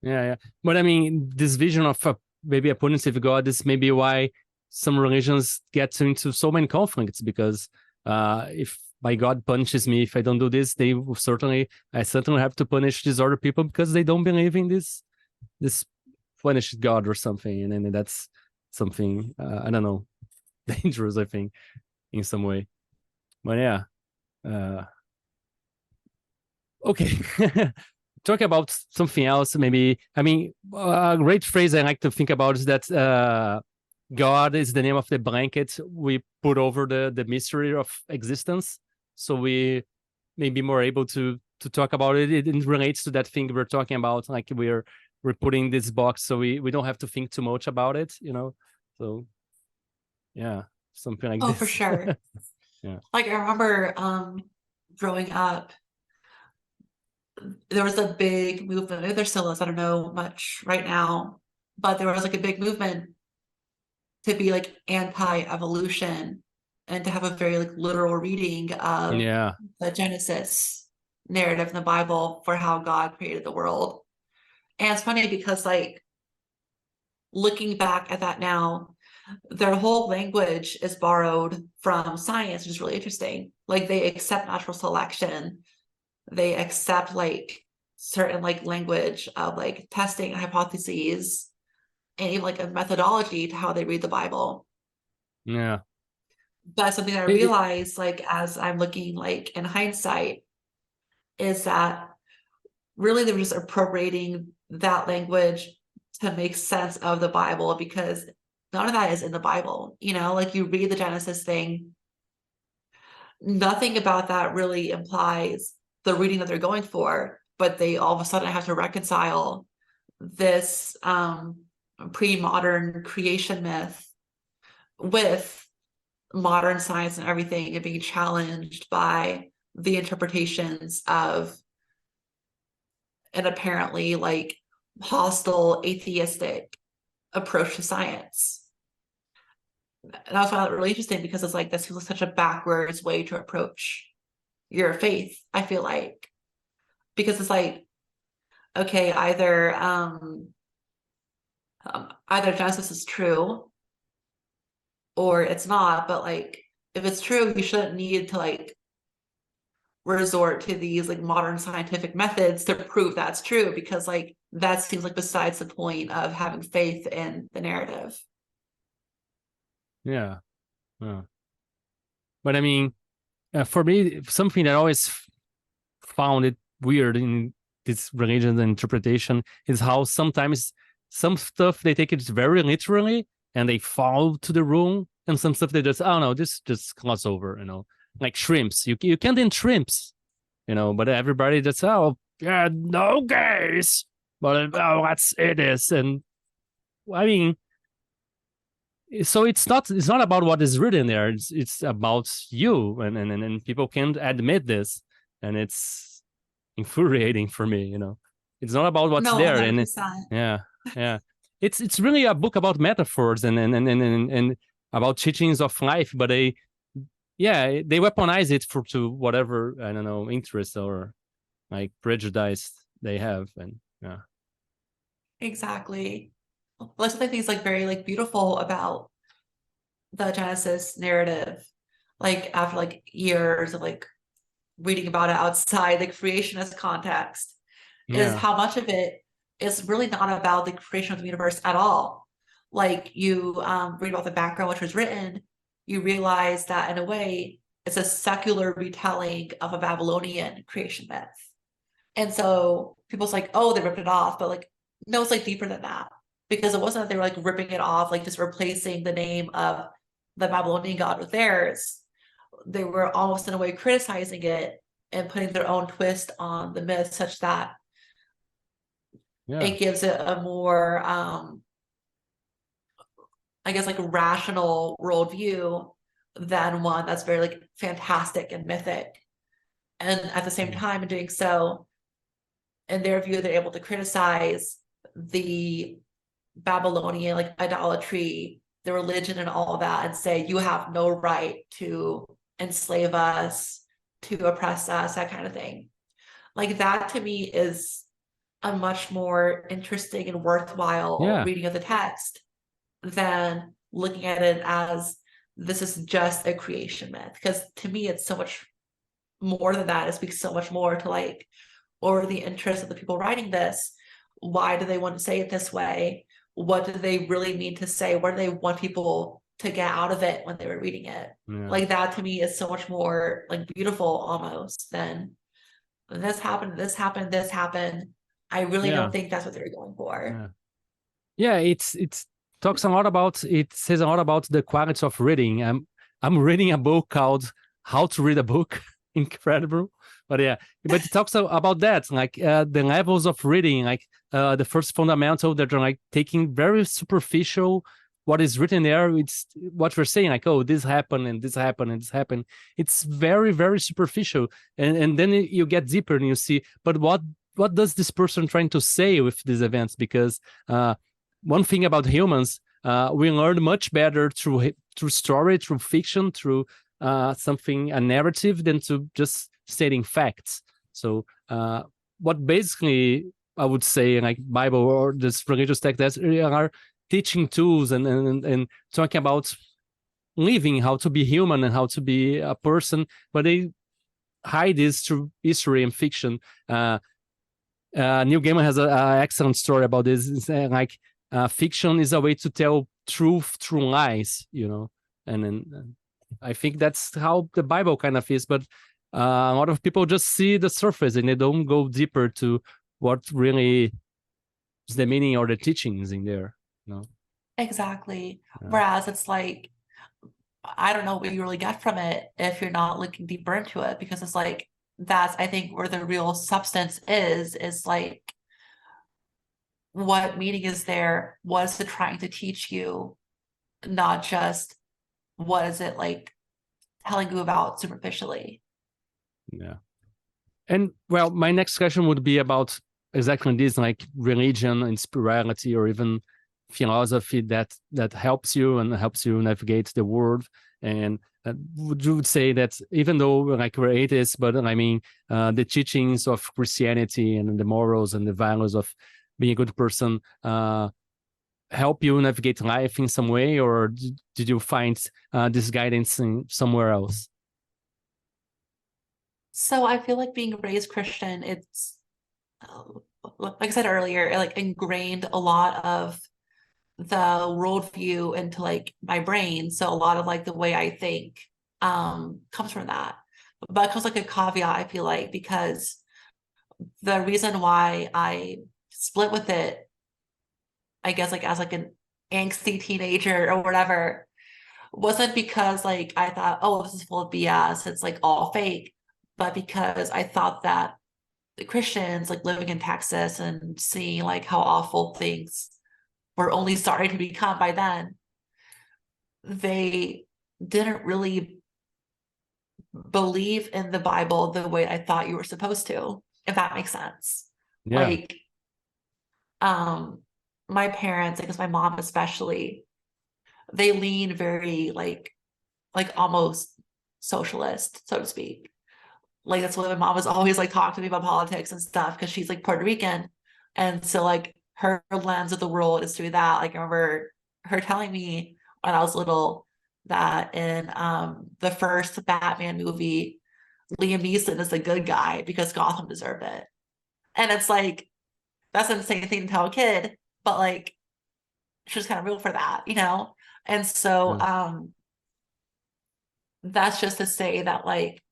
Yeah, yeah. But I mean, this vision of maybe a punitive God is maybe why some religions get into so many conflicts because if my God punishes me if I don't do this, I certainly have to punish these other people because they don't believe in this punished God or something, and then that's something I don't know, dangerous. I think in some way. But yeah, uh, okay. Talk about something else, maybe. I mean, a great phrase I like to think about is that God is the name of the blanket we put over the mystery of existence. So we may be more able to talk about it. It relates to that thing we're talking about, like we're putting this box so we don't have to think too much about it, so yeah, something like Oh, this. for sure. Yeah. Like I remember growing up, there was a big movement. Maybe there still is, I don't know much right now, but there was like a big movement to be like anti-evolution and to have a very like literal reading of Yeah. the Genesis narrative in the Bible for how God created the world. And it's funny because like looking back at that now, their whole language is borrowed from science, which is really interesting. Like they accept natural selection, they accept like certain like language of like testing hypotheses and even like a methodology to how they read the Bible. Yeah. But something that I It- realized like as I'm looking like in hindsight is that really they were just appropriating that language to make sense of the Bible, because none of that is in the Bible. Like you read the Genesis thing, nothing about that really implies the reading that they're going for, but they all of a sudden have to reconcile this pre-modern creation myth with modern science and everything, and being challenged by the interpretations of an apparently like hostile atheistic approach to science. And I found that really interesting because it's like this feels like such a backwards way to approach your faith, I feel like. Because it's like, okay, either Genesis is true or it's not, but like if it's true, you shouldn't need to like resort to these like modern scientific methods to prove that's true, because like that seems like besides the point of having faith in the narrative. yeah. But I mean, for me, something that I always found it weird in this religion interpretation is how sometimes some stuff they take it very literally and they fall to the room, and some stuff they just, oh no, this just gloss over, like shrimps. You can't eat shrimps, but everybody just, oh yeah, no gays, but oh, let's eat this. And I mean, so it's not about what is written there. It's about you, and people can't admit this, and it's infuriating for me. It's not about what's No, there, and 100%. yeah, it's really a book about metaphors and about teachings of life, but they weaponize it to whatever, I don't know, interest or like prejudice they have, and yeah. Exactly. Well, something I think is like very like beautiful about the Genesis narrative, like after like years of like reading about it outside the creationist context, is Yeah. how much of it is really not about the creation of the universe at all. Like you read about the background which was written, you realize that in a way it's a secular retelling of a Babylonian creation myth. And so people's like, oh, they ripped it off, but like, no, it's like deeper than that, because it wasn't that they were like ripping it off, like just replacing the name of the Babylonian god with theirs. They were almost in a way criticizing it and putting their own twist on the myth, such that it gives it a more, I guess, like a rational worldview than one that's very like fantastic and mythic. And at the same time, in doing so, in their view, they're able to criticize the Babylonian like idolatry, the religion, and all of that, and say you have no right to enslave us, to oppress us, that kind of thing. Like that to me is a much more interesting and worthwhile reading of the text than looking at it as this is just a creation myth. Because to me, it's so much more than that. It speaks so much more to like, or the interest of the people writing this. Why do they want to say it this way? What do they really mean to say? What do they want people to get out of it when they were reading it? Like that to me is so much more like beautiful almost than this happened, this happened, this happened. I really don't think that's what they were going for. It's talks a lot about, it says a lot about the quality of reading. I'm reading a book called How to Read a Book. Incredible. But yeah, but it talks about that, like the levels of reading, like the first fundamental that are like taking very superficial what is written there. It's what we're saying, like, oh, this happened and this happened and this happened. It's very, very superficial. And then you get deeper and you see, but what does this person trying to say with these events? Because one thing about humans, we learn much better through story, through fiction, through something, a narrative, than to just stating facts. So what basically I would say, like Bible or this religious text, are teaching tools and talking about living, how to be human and how to be a person, but they hide this through history and fiction. Neil Gaiman has an excellent story about this. It's, like fiction is a way to tell truth through lies, you know, and I think that's how the Bible kind of is. But a lot of people just see the surface and they don't go deeper to what really is the meaning or the teachings in there. You know? Exactly. Yeah. Whereas it's like, I don't know what you really get from it if you're not looking deeper into it, because it's like, that's, I think, where the real substance is like, what meaning is there? What is it trying to teach you? Not just what is it like telling you about superficially. Yeah. And well, my next question would be about exactly this, like religion and spirituality, or even philosophy that helps you and helps you navigate the world. And would you say that even though like we're atheists, but I mean the teachings of Christianity and the morals and the values of being a good person help you navigate life in some way, or did you find this guidance in somewhere else? So I feel like being raised Christian, it's like I said earlier, it like ingrained a lot of the worldview into like my brain. So a lot of like the way I think comes from that. But it comes like a caveat, I feel like, because the reason why I split with it, I guess like as like an angsty teenager or whatever, wasn't because like I thought, oh, this is full of BS, it's like all fake, but because I thought that the Christians, like living in Texas and seeing like how awful things were only starting to become by then, they didn't really believe in the Bible the way I thought you were supposed to, if that makes sense. Yeah. Like, my parents, because my mom especially, they lean very like almost socialist, so to speak. Like that's why my mom was always like talking to me about politics and stuff, because she's like Puerto Rican. And so like her lens of the world is through that. Like I remember her telling me when I was little that in the first Batman movie, Liam Neeson is the good guy because Gotham deserved it. And it's like, that's an insane thing to tell a kid, but like she's kind of real for that, you know? And so that's just to say that like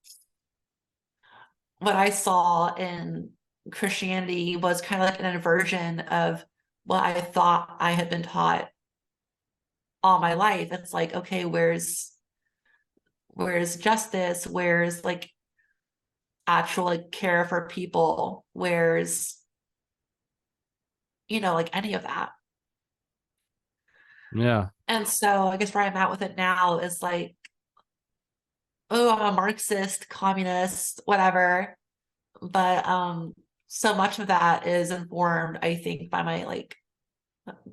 what I saw in Christianity was kind of like an inversion of what I thought I had been taught all my life. It's like, okay, where's justice? Where's like actual like care for people? Where's, you know, like any of that? Yeah. And so I guess where I'm at with it now is like, oh, I'm a Marxist, communist, whatever. But so much of that is informed, I think, by my like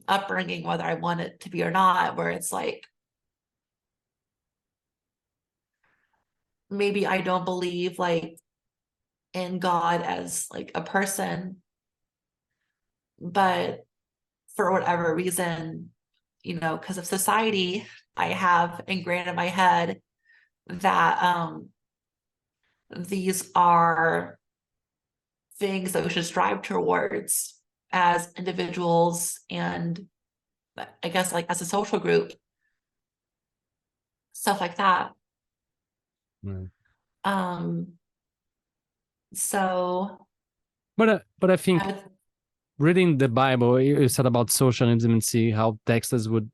upbringing, whether I want it to be or not, where it's like, maybe I don't believe like in God as like a person, but for whatever reason, you know, because of society, I have ingrained in my head that these are things that we should strive towards as individuals, and I guess like as a social group, stuff like that. Mm. So But I think reading the Bible, you said about social intimacy, how texts would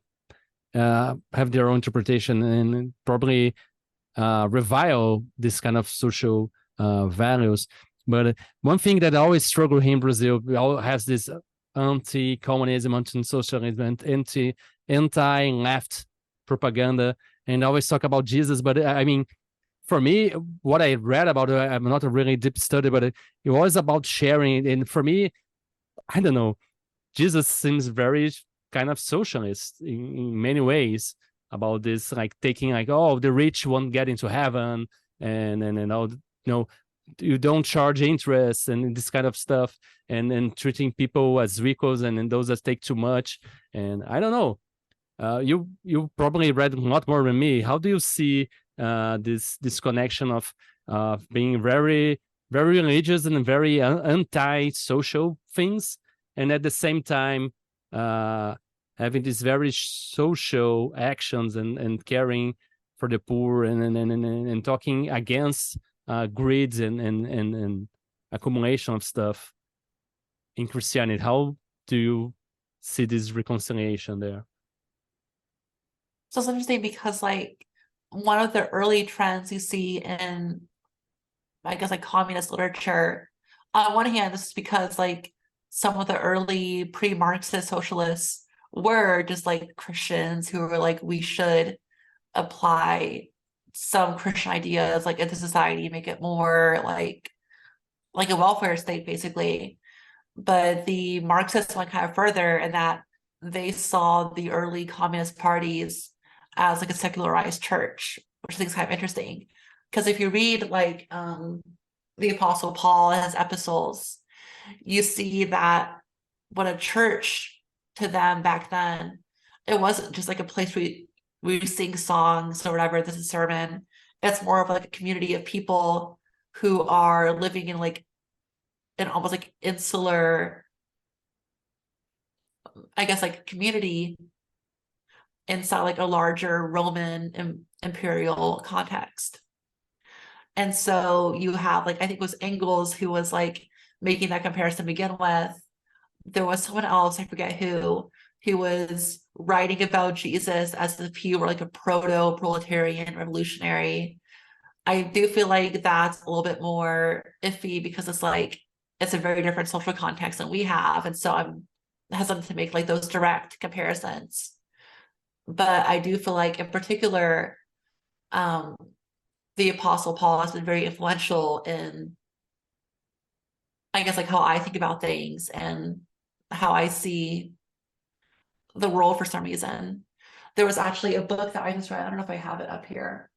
have their own interpretation and probably revile this kind of social values. But one thing that I always struggle here in Brazil, we all has this anti-communism, anti-socialism, anti-left propaganda, and always talk about Jesus. But I mean, for me, what I read about it, I'm not a really deep study, but it was about sharing. And for me, I don't know, Jesus seems very kind of socialist in many ways about this, like taking like, oh, the rich won't get into heaven, and all, you don't charge interest and this kind of stuff, and treating people as equals, and those that take too much. And I don't know. You probably read a lot more than me. How do you see this connection of being very very religious and very anti-social things, and at the same time having these very social actions and caring for the poor, and talking against greed and accumulation of stuff in Christianity? How do you see this reconciliation there? So it's interesting because like one of the early trends you see in, I guess, like communist literature, on one hand, this is because like some of the early pre-Marxist socialists were just like Christians who were like, we should apply some Christian ideas like into society, make it more like a welfare state, basically. But the Marxists went kind of further in that they saw the early communist parties as like a secularized church, which I think is kind of interesting. Because if you read like the Apostle Paul and his epistles, you see that what a church to them back then, it wasn't just like a place where we sing songs or whatever, this is a sermon. It's more of like a community of people who are living in like an almost like insular, I guess, like community inside like a larger Roman imperial context. And so you have like, I think it was Engels who was like making that comparison to begin with. There was someone else, I forget who was writing about Jesus as if he were like a proto-proletarian revolutionary. I do feel like that's a little bit more iffy because it's like, it's a very different social context than we have. And so I'm hesitant to make like those direct comparisons. But I do feel like in particular, the Apostle Paul has been very influential in, I guess, like how I think about things and how I see the world for some reason. There was actually a book that I just read. I don't know if I have it up here.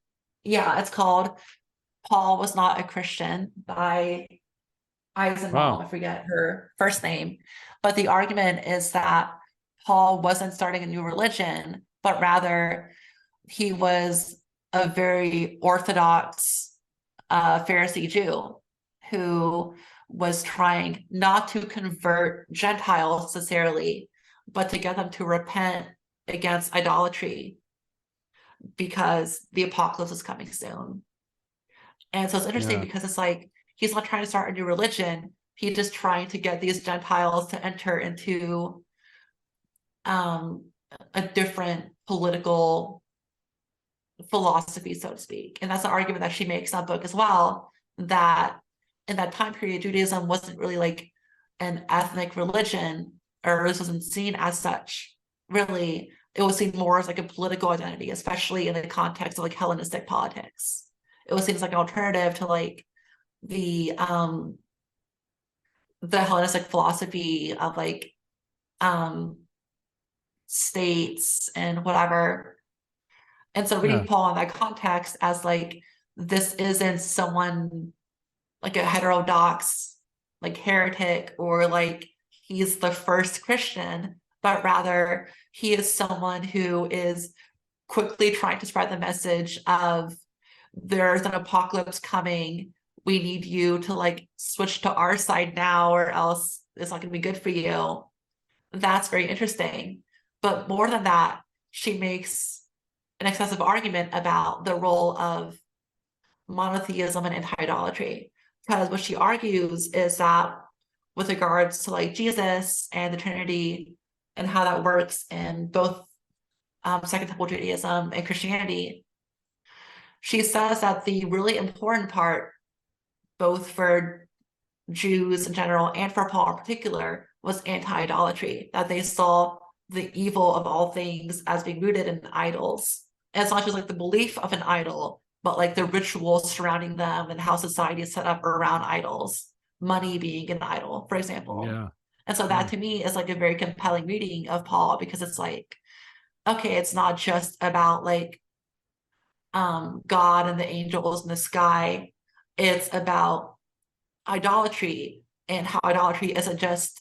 Yeah, it's called Paul Was Not a Christian by Eisenbaum. Wow. I forget her first name. But the argument is that Paul wasn't starting a new religion, but rather he was a very orthodox Pharisee Jew who was trying not to convert Gentiles necessarily, but to get them to repent against idolatry because the apocalypse is coming soon. And so it's interesting because it's like he's not trying to start a new religion. He's just trying to get these Gentiles to enter into a different political philosophy, so to speak. And that's an argument that she makes in that book as well, that in that time period, Judaism wasn't really like an ethnic religion, or this wasn't seen as such. Really, it was seen more as like a political identity, especially in the context of like Hellenistic politics. It was seen as like an alternative to like the Hellenistic philosophy of like states and whatever. And so reading Paul in that context as like, this isn't someone like a heterodox, like heretic, or like he's the first Christian, but rather he is someone who is quickly trying to spread the message of there's an apocalypse coming. We need you to like switch to our side now, or else it's not going to be good for you. That's very interesting. But more than that, she makes an excessive argument about the role of monotheism and anti-idolatry. Because what she argues is that with regards to like Jesus and the Trinity and how that works in both Second Temple Judaism and Christianity, she says that the really important part both for Jews in general and for Paul in particular, was anti-idolatry, that they saw the evil of all things as being rooted in idols. And it's not just like the belief of an idol, but like the rituals surrounding them and how society is set up around idols, money being an idol, for example. Yeah. And so that to me is like a very compelling reading of Paul, because it's like, okay, it's not just about like God and the angels in the sky. It's about idolatry, and how idolatry isn't just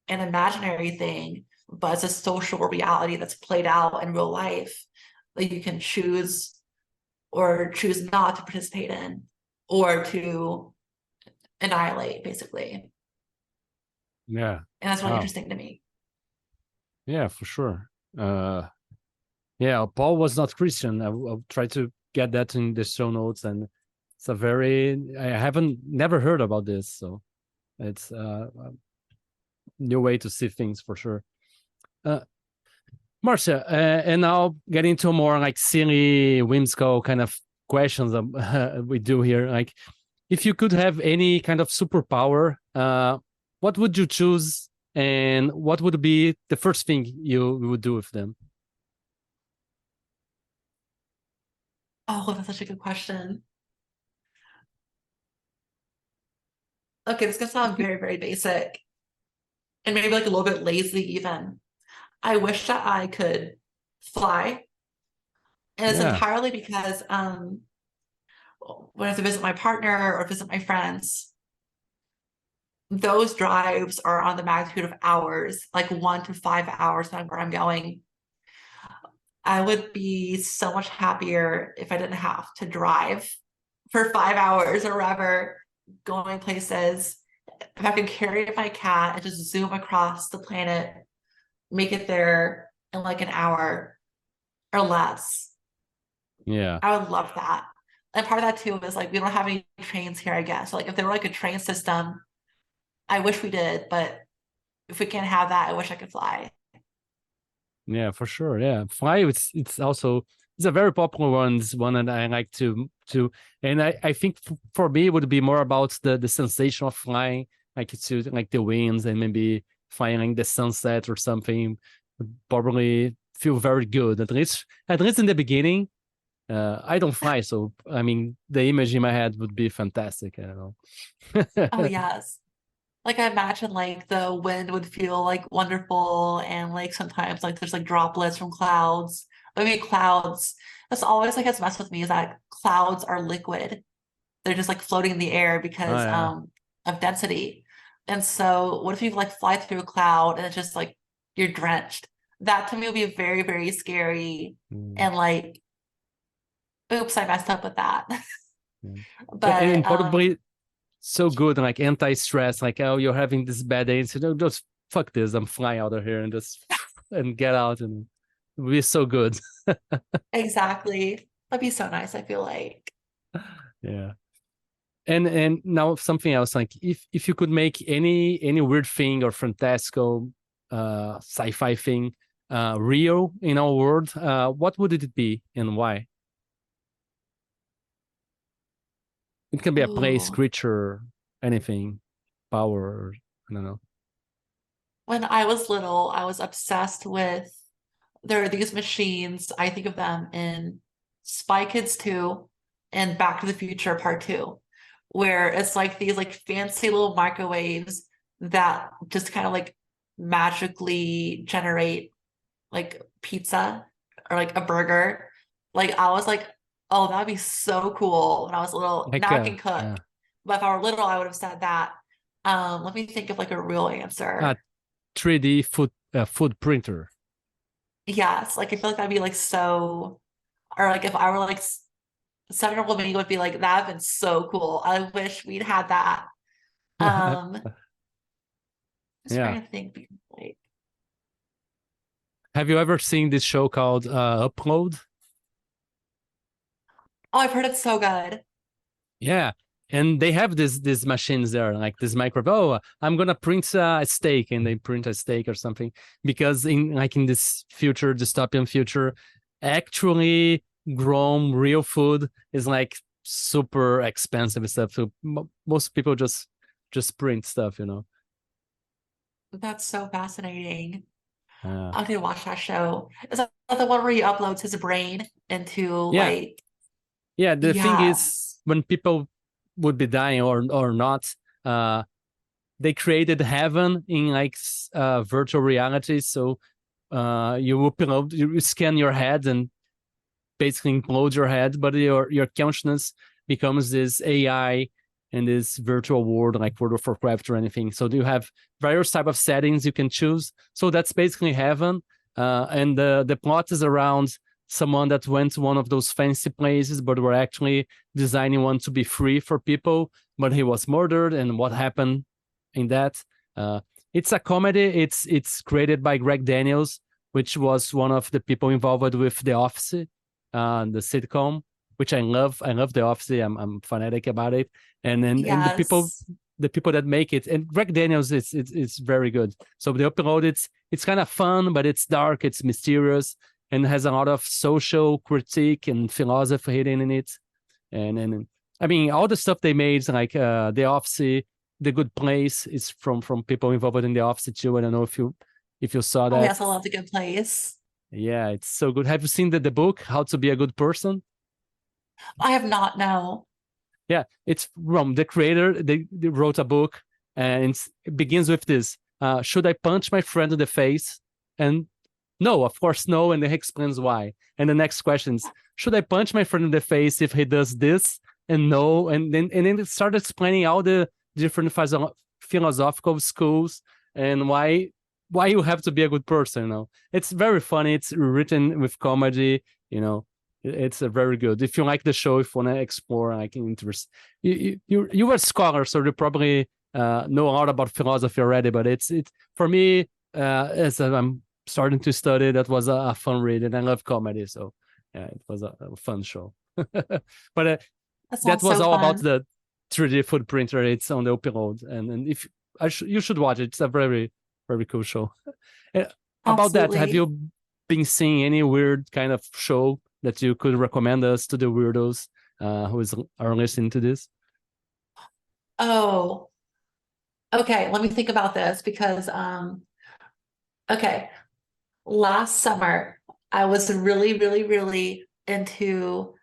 an imaginary thing, but it's a social reality that's played out in real life that you can choose or choose not to participate in or to annihilate, basically. Yeah. And that's really Wow. interesting to me. Yeah, for sure. Yeah, Paul was not Christian. I'll try to get that in the show notes, and it's a I never heard about this, so it's a new way to see things for sure. Marcia, and now get into more like silly, whimsical kind of questions we do here. Like, if you could have any kind of superpower, what would you choose, and what would be the first thing you would do with them? Oh, that's such a good question. Okay, this is gonna sound very, very basic and maybe like a little bit lazy even. I wish that I could fly. And it's entirely because when I have to visit my partner or visit my friends, those drives are on the magnitude of hours, like 1 to 5 hours where I'm going. I would be so much happier if I didn't have to drive for 5 hours or wherever, going places. If I could carry my cat and just zoom across the planet, make it there in like an hour or less. Yeah. I would love that. And part of that too is like we don't have any trains here, I guess. So, like if there were like a train system, I wish we did, but if we can't have that, I wish I could fly. Yeah, for sure. Yeah, fly. It's also it's a very popular one. It's one that I like and I think for me it would be more about the sensation of flying, like to like the winds and maybe flying like the sunset or something. Would probably feel very good, at least in the beginning. I don't fly, so I mean the image in my head would be fantastic. I don't know. Oh yes. Like I imagine like the wind would feel like wonderful, and like sometimes like there's like droplets from clouds. I mean clouds. That's always like has messed with me, is that clouds are liquid. They're just like floating in the air because of density. And so what if you like fly through a cloud and it's just like you're drenched? That to me would be very, very scary. And like, oops, I messed up with that. But and probably so good, like anti-stress, like, oh, you're having this bad day, so no, just fuck this, I'm flying out of here and just and get out, and it would be so good. Exactly. That'd be so nice, I feel like. Yeah. And now something else, like if you could make any weird thing or fantastical sci-fi thing real in our world, what would it be and why? It can be a place, Ooh. creature, anything, power, I don't know. When I was little, I was obsessed with, there are these machines, I think of them in Spy Kids 2 and Back to the Future Part 2, where it's like these like fancy little microwaves that just kind of like magically generate like pizza or like a burger. Like I was like, oh, that'd be so cool when I was little. Like now I can cook. yeah. But if I were little, I would have said that. Let me think of like a real answer. 3D food printer. Yes, like I feel like that'd be like so, or like if I were like 7-year-old me would be like, that'd been so cool. I wish we'd had that. Just trying to think like, have you ever seen this show called Upload? oh, I've heard it's so good. Yeah, and they have these machines there, like this micro. Oh, I'm gonna print a steak, and they print a steak or something, because in this dystopian future, actually grown real food is like super expensive stuff. So most people just print stuff, That's so fascinating. Uh, I need to watch that show. Is that the one where he uploads his brain into yeah. like, Yeah, the thing yeah, is, when people would be dying or not, they created heaven in like virtual reality. So you scan your head and basically implode your head, but your consciousness becomes this AI in this virtual world, like World of Warcraft or anything. So you have various type of settings you can choose. So that's basically heaven. And the plot is around someone that went to one of those fancy places, but were actually designing one to be free for people, but he was murdered, and what happened in that. It's a comedy. It's created by Greg Daniels, which was one of the people involved with The Office, the sitcom, which I love. I love The Office. I'm fanatic about it. And the people yes. that make it, and Greg Daniels it's very good. So the upload it's kind of fun, but it's dark, it's mysterious, and has a lot of social critique and philosophy hidden in it. And I mean, all the stuff they made, like The Office, The Good Place, is from people involved in The Office too. I don't know if you saw Oh that. yes, I love The Good Place. Yeah, it's so good. Have you seen the book, How to Be a Good Person? I have not, no. Yeah, it's from the creator. They wrote a book, and it begins with this: should I punch my friend in the face? And no, of course no. And he explains why. And the next question is: should I punch my friend in the face if he does this? And no. And then it started explaining all the different philosophical schools and why you have to be a good person. It's very funny. It's written with comedy. It's a very good. If you like the show, if you want to explore, like interest, you were a scholar, so you probably know a lot about philosophy already. But it's for me, as I'm starting to study, that was a fun read, and I love comedy, so yeah, it was a fun show. But That that sounds was so all about fun. the 3D footprinter. It's on the upload, and if you should watch it. It's a very very cool show. About that, have Absolutely. you been seeing any weird kind of show that you could recommend us to the weirdos are listening to this? Oh, okay. Let me think about this because okay. Last summer I was really, really, really into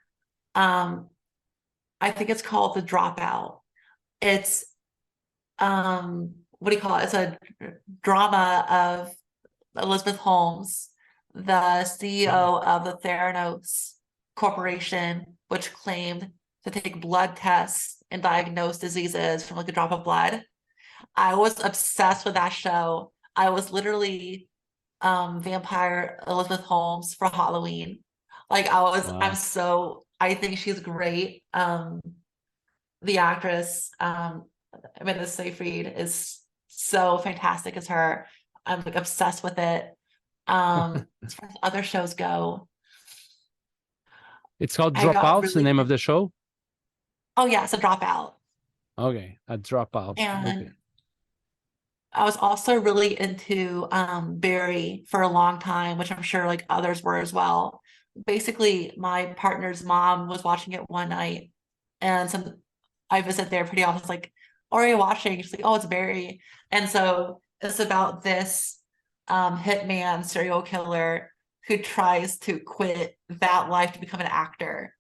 I think it's called The Dropout. It's what do you call it? It's a drama of Elizabeth Holmes, the CEO of the Theranos Corporation, which claimed to take blood tests and diagnose diseases from like a drop of blood. I was obsessed with that show. I was literally vampire Elizabeth Holmes for Halloween. Like Wow. I think she's great. The actress, Amanda Seyfried is so fantastic as her. I'm like obsessed with it. As far as other shows go, It's called I got Dropouts, the really name of the show. oh yeah, it's a dropout. Okay, a Dropout. Okay. And I was also really into Barry for a long time, which I'm sure like others were as well. Basically, my partner's mom was watching it one night, and I visit there pretty often. It's like, "Oh, are you watching?" She's like, "Oh, it's Barry." And so it's about this hitman serial killer who tries to quit that life to become an actor.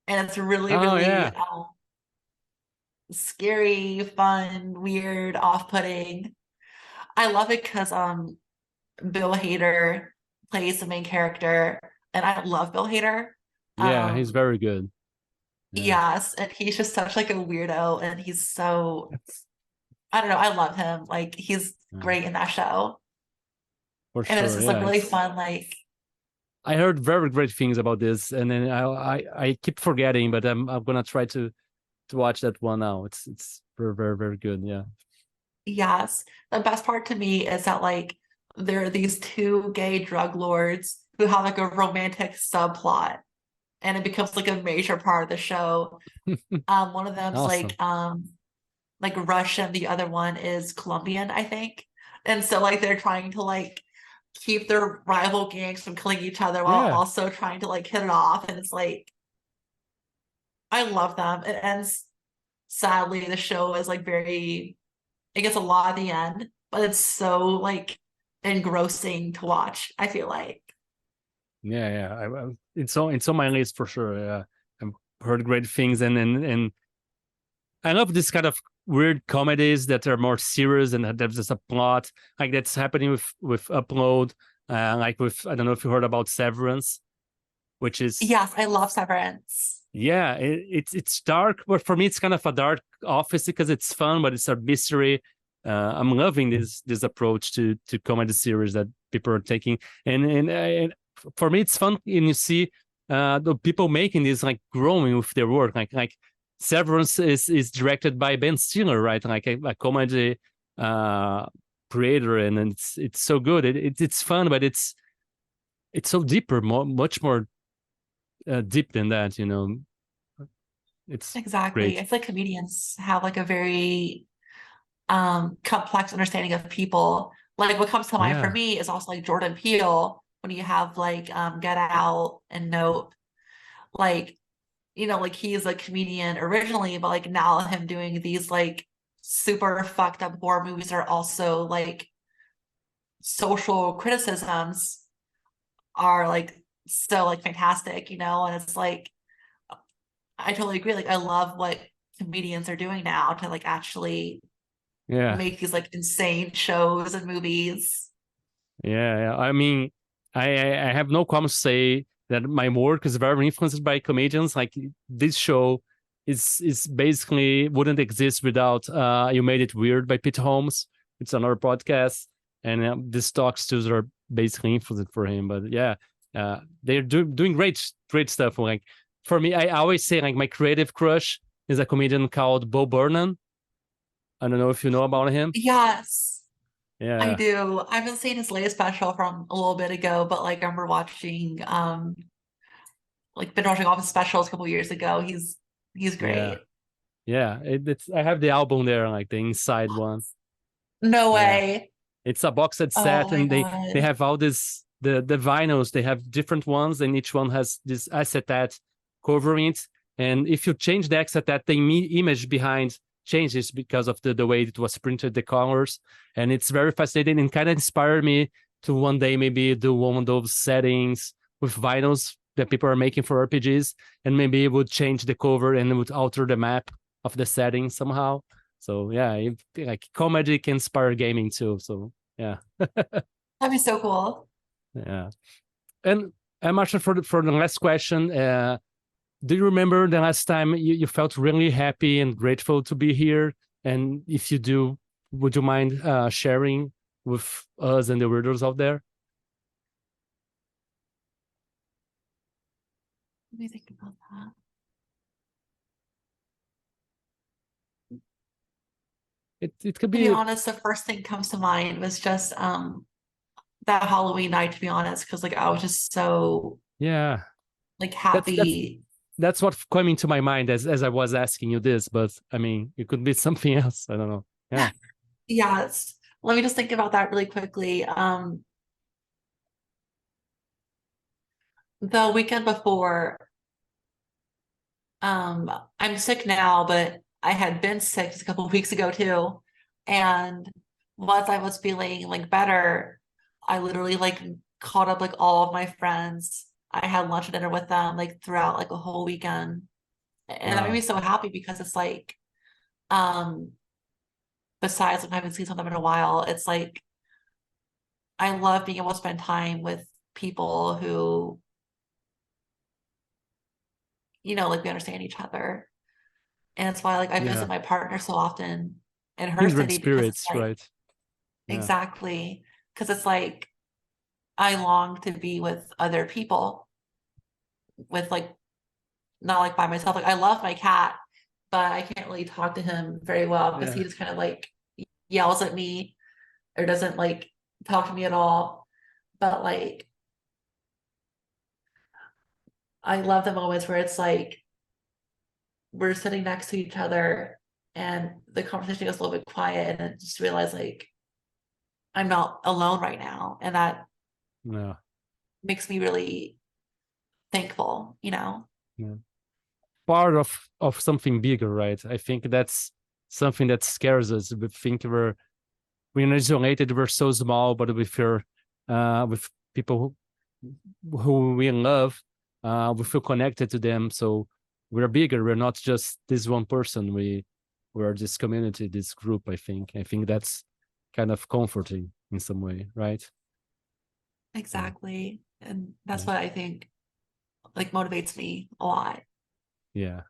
And it's really, Oh really yeah, scary, fun, weird, off-putting. I love it because Bill Hader plays the main character, and I love Bill Hader. yeah. He's Um, very good. Yeah, yes, and he's just such like a weirdo, and he's so I don't know, I love him. Like he's yeah, great in that show. for And it's sure. just like Yeah, really it's. fun, like I heard very great things about this, and then I keep forgetting, but I'm gonna try to watch that one now. It's very very very good. Yeah. yes. The best part to me is that like there are these two gay drug lords who have like a romantic subplot, and it becomes like a major part of the show. One of them's Awesome. like Russian, the other one is Colombian, I think. And so like they're trying to like keep their rival gangs from killing each other while Yeah. also trying to like hit it off. And it's like I love them. It ends sadly. The show is like very, it gets a lot at the end, but it's so like engrossing to watch, I feel like. Yeah, it's on my list for sure. Yeah, I've heard great things, and I love this kind of weird comedies that are more serious and there's just a plot, like that's happening with Upload, like with, I don't know if you heard about Severance, which is, Yes, I love Severance. yeah, it's dark, but for me it's kind of a dark office because it's fun, but it's a mystery. I'm loving this approach to comedy series that people are taking, and for me it's fun, and you see the people making this like growing with their work, like Severance is directed by Ben Stiller, right? Like a comedy creator, and it's so good. It's fun, but it's so deeper, much more deep than that, you know. It's Exactly. great. I feel like comedians have like a very complex understanding of people. Like what comes to mind for Yeah, me is also like Jordan Peele when you have like Get Out and Nope. Like, you know, like he's a comedian originally, but like now him doing these like super fucked up horror movies are also like social criticisms are like so like fantastic, you know, and it's like I totally agree. Like I love what comedians are doing now to like actually yeah, make these like insane shows and movies. yeah. I mean, I have no comments to say that my work is very influenced by comedians. Like this show is basically wouldn't exist without You Made It Weird by Pete Holmes. It's another podcast, and these talks too are basically influenced for him. But yeah, they're doing great stuff. Like for me, I always say like my creative crush is a comedian called Bo Burnham. I don't know if you know about him. Yes, I Yeah, do. I haven't seen his latest special from a little bit ago, but like I remember watching like been watching all his specials a couple years ago. He's yeah. great. Yeah, it's I have the album there, like the inside one. No Yeah, way. it's a box set Oh set, my and they God. have all this the vinyls. They have different ones, and each one has this acetate covering it. And if you change the acetate, the image behind changes because of the way it was printed, the colors, and it's very fascinating and kind of inspired me to one day maybe do one of those settings with vinyls that people are making for RPGs, and maybe it would change the cover and it would alter the map of the setting somehow. So yeah, like comedy can inspire gaming too. So yeah, That'd be so cool. yeah. And Marshall, for the last question, do you remember the last time you felt really happy and grateful to be here? And if you do, would you mind sharing with us and the readers out there? Let me think about that. It could To be be, honest, the first thing comes to mind was just that Halloween night, to be honest, because like I was just so yeah. like That's that's happy. that's what came into my mind as I was asking you this. But I mean, it could be something else. I don't know. Yeah, Yes. Let me just think about that really quickly. The weekend before, I'm sick now, but I had been sick just a couple of weeks ago too. And once I was feeling like better, I literally like called up like all of my friends. I had lunch and dinner with them like throughout like a whole weekend. And that made me wow. so happy because it's like, um, besides like, I haven't seen some of them in a while, it's like I love being able to spend time with people who, you know, like we understand each other. And it's why like I Yeah, visit my partner so often in her kindred city because it's spirits, like right? Yeah, exactly because it's like I long to be with other people with like not like by myself. Like I love my cat, but I can't really talk to him very well because yeah, he just kind of like yells at me or doesn't like talk to me at all. But like I love the moments where it's like we're sitting next to each other and the conversation goes a little bit quiet and I just realize like I'm not alone right now. And that yeah, makes me really thankful, you know? yeah. part of something bigger, right? I think that's something that scares us. We think we're isolated, we're so small, but with people who we love, we feel connected to them. So we're bigger. We're not just this one person. We're this community, this group. I think that's kind of comforting in some way, right? Exactly. And that's what I think like motivates me a lot. Yeah.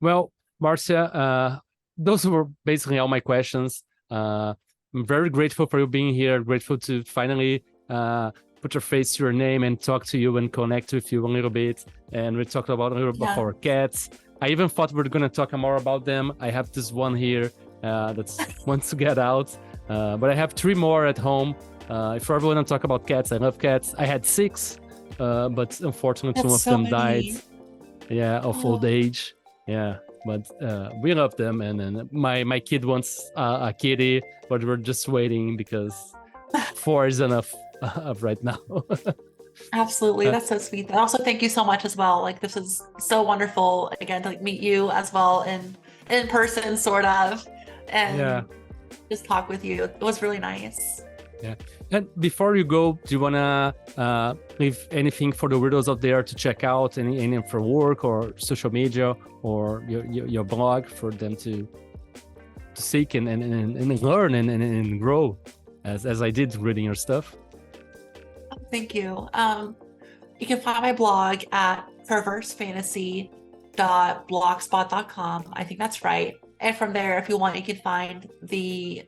Well, Marcia, those were basically all my questions. I'm very grateful for you being here. Grateful to finally put your face to your name and talk to you and connect with you a little bit. And we talked about a little bit of our cats. I even thought we were going to talk more about them. I have this one here that wants to get out. But I have 3 more at home. If I ever want to talk about cats, I love cats. I had 6, but unfortunately, some of them died. Yeah, of old age. Yeah, but we love them. And then my kid wants a kitty, but we're just waiting because 4 is enough right now. Absolutely. That's so sweet. And also thank you so much as well. Like this is so wonderful again to like meet you as well in person sort of and just talk with you. It was really nice. Yeah. And before you go, do you want to leave anything for the weirdos out there to check out, any for work or social media or your blog for them to seek and learn and grow as I did reading your stuff? Thank you. You can find my blog at perversefantasy.blogspot.com. I think that's right. And from there, if you want, you can find the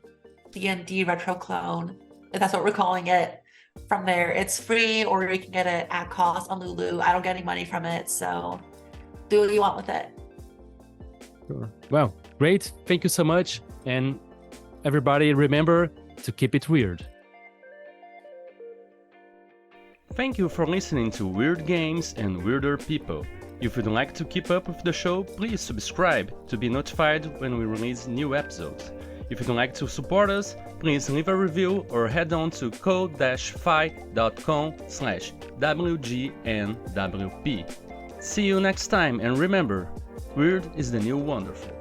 D&D retro clone, if that's what we're calling it. From there, it's free, or you can get it at cost on Lulu. I don't get any money from it, so do what you want with it. Sure. Well, great. Thank you so much. And everybody, remember to keep it weird. Thank you for listening to Weird Games and Weirder People. If you'd like to keep up with the show, please subscribe to be notified when we release new episodes. If you'd like to support us, please leave a review or head on to code-fi.com/WGNWP. See you next time, and remember, weird is the new wonderful.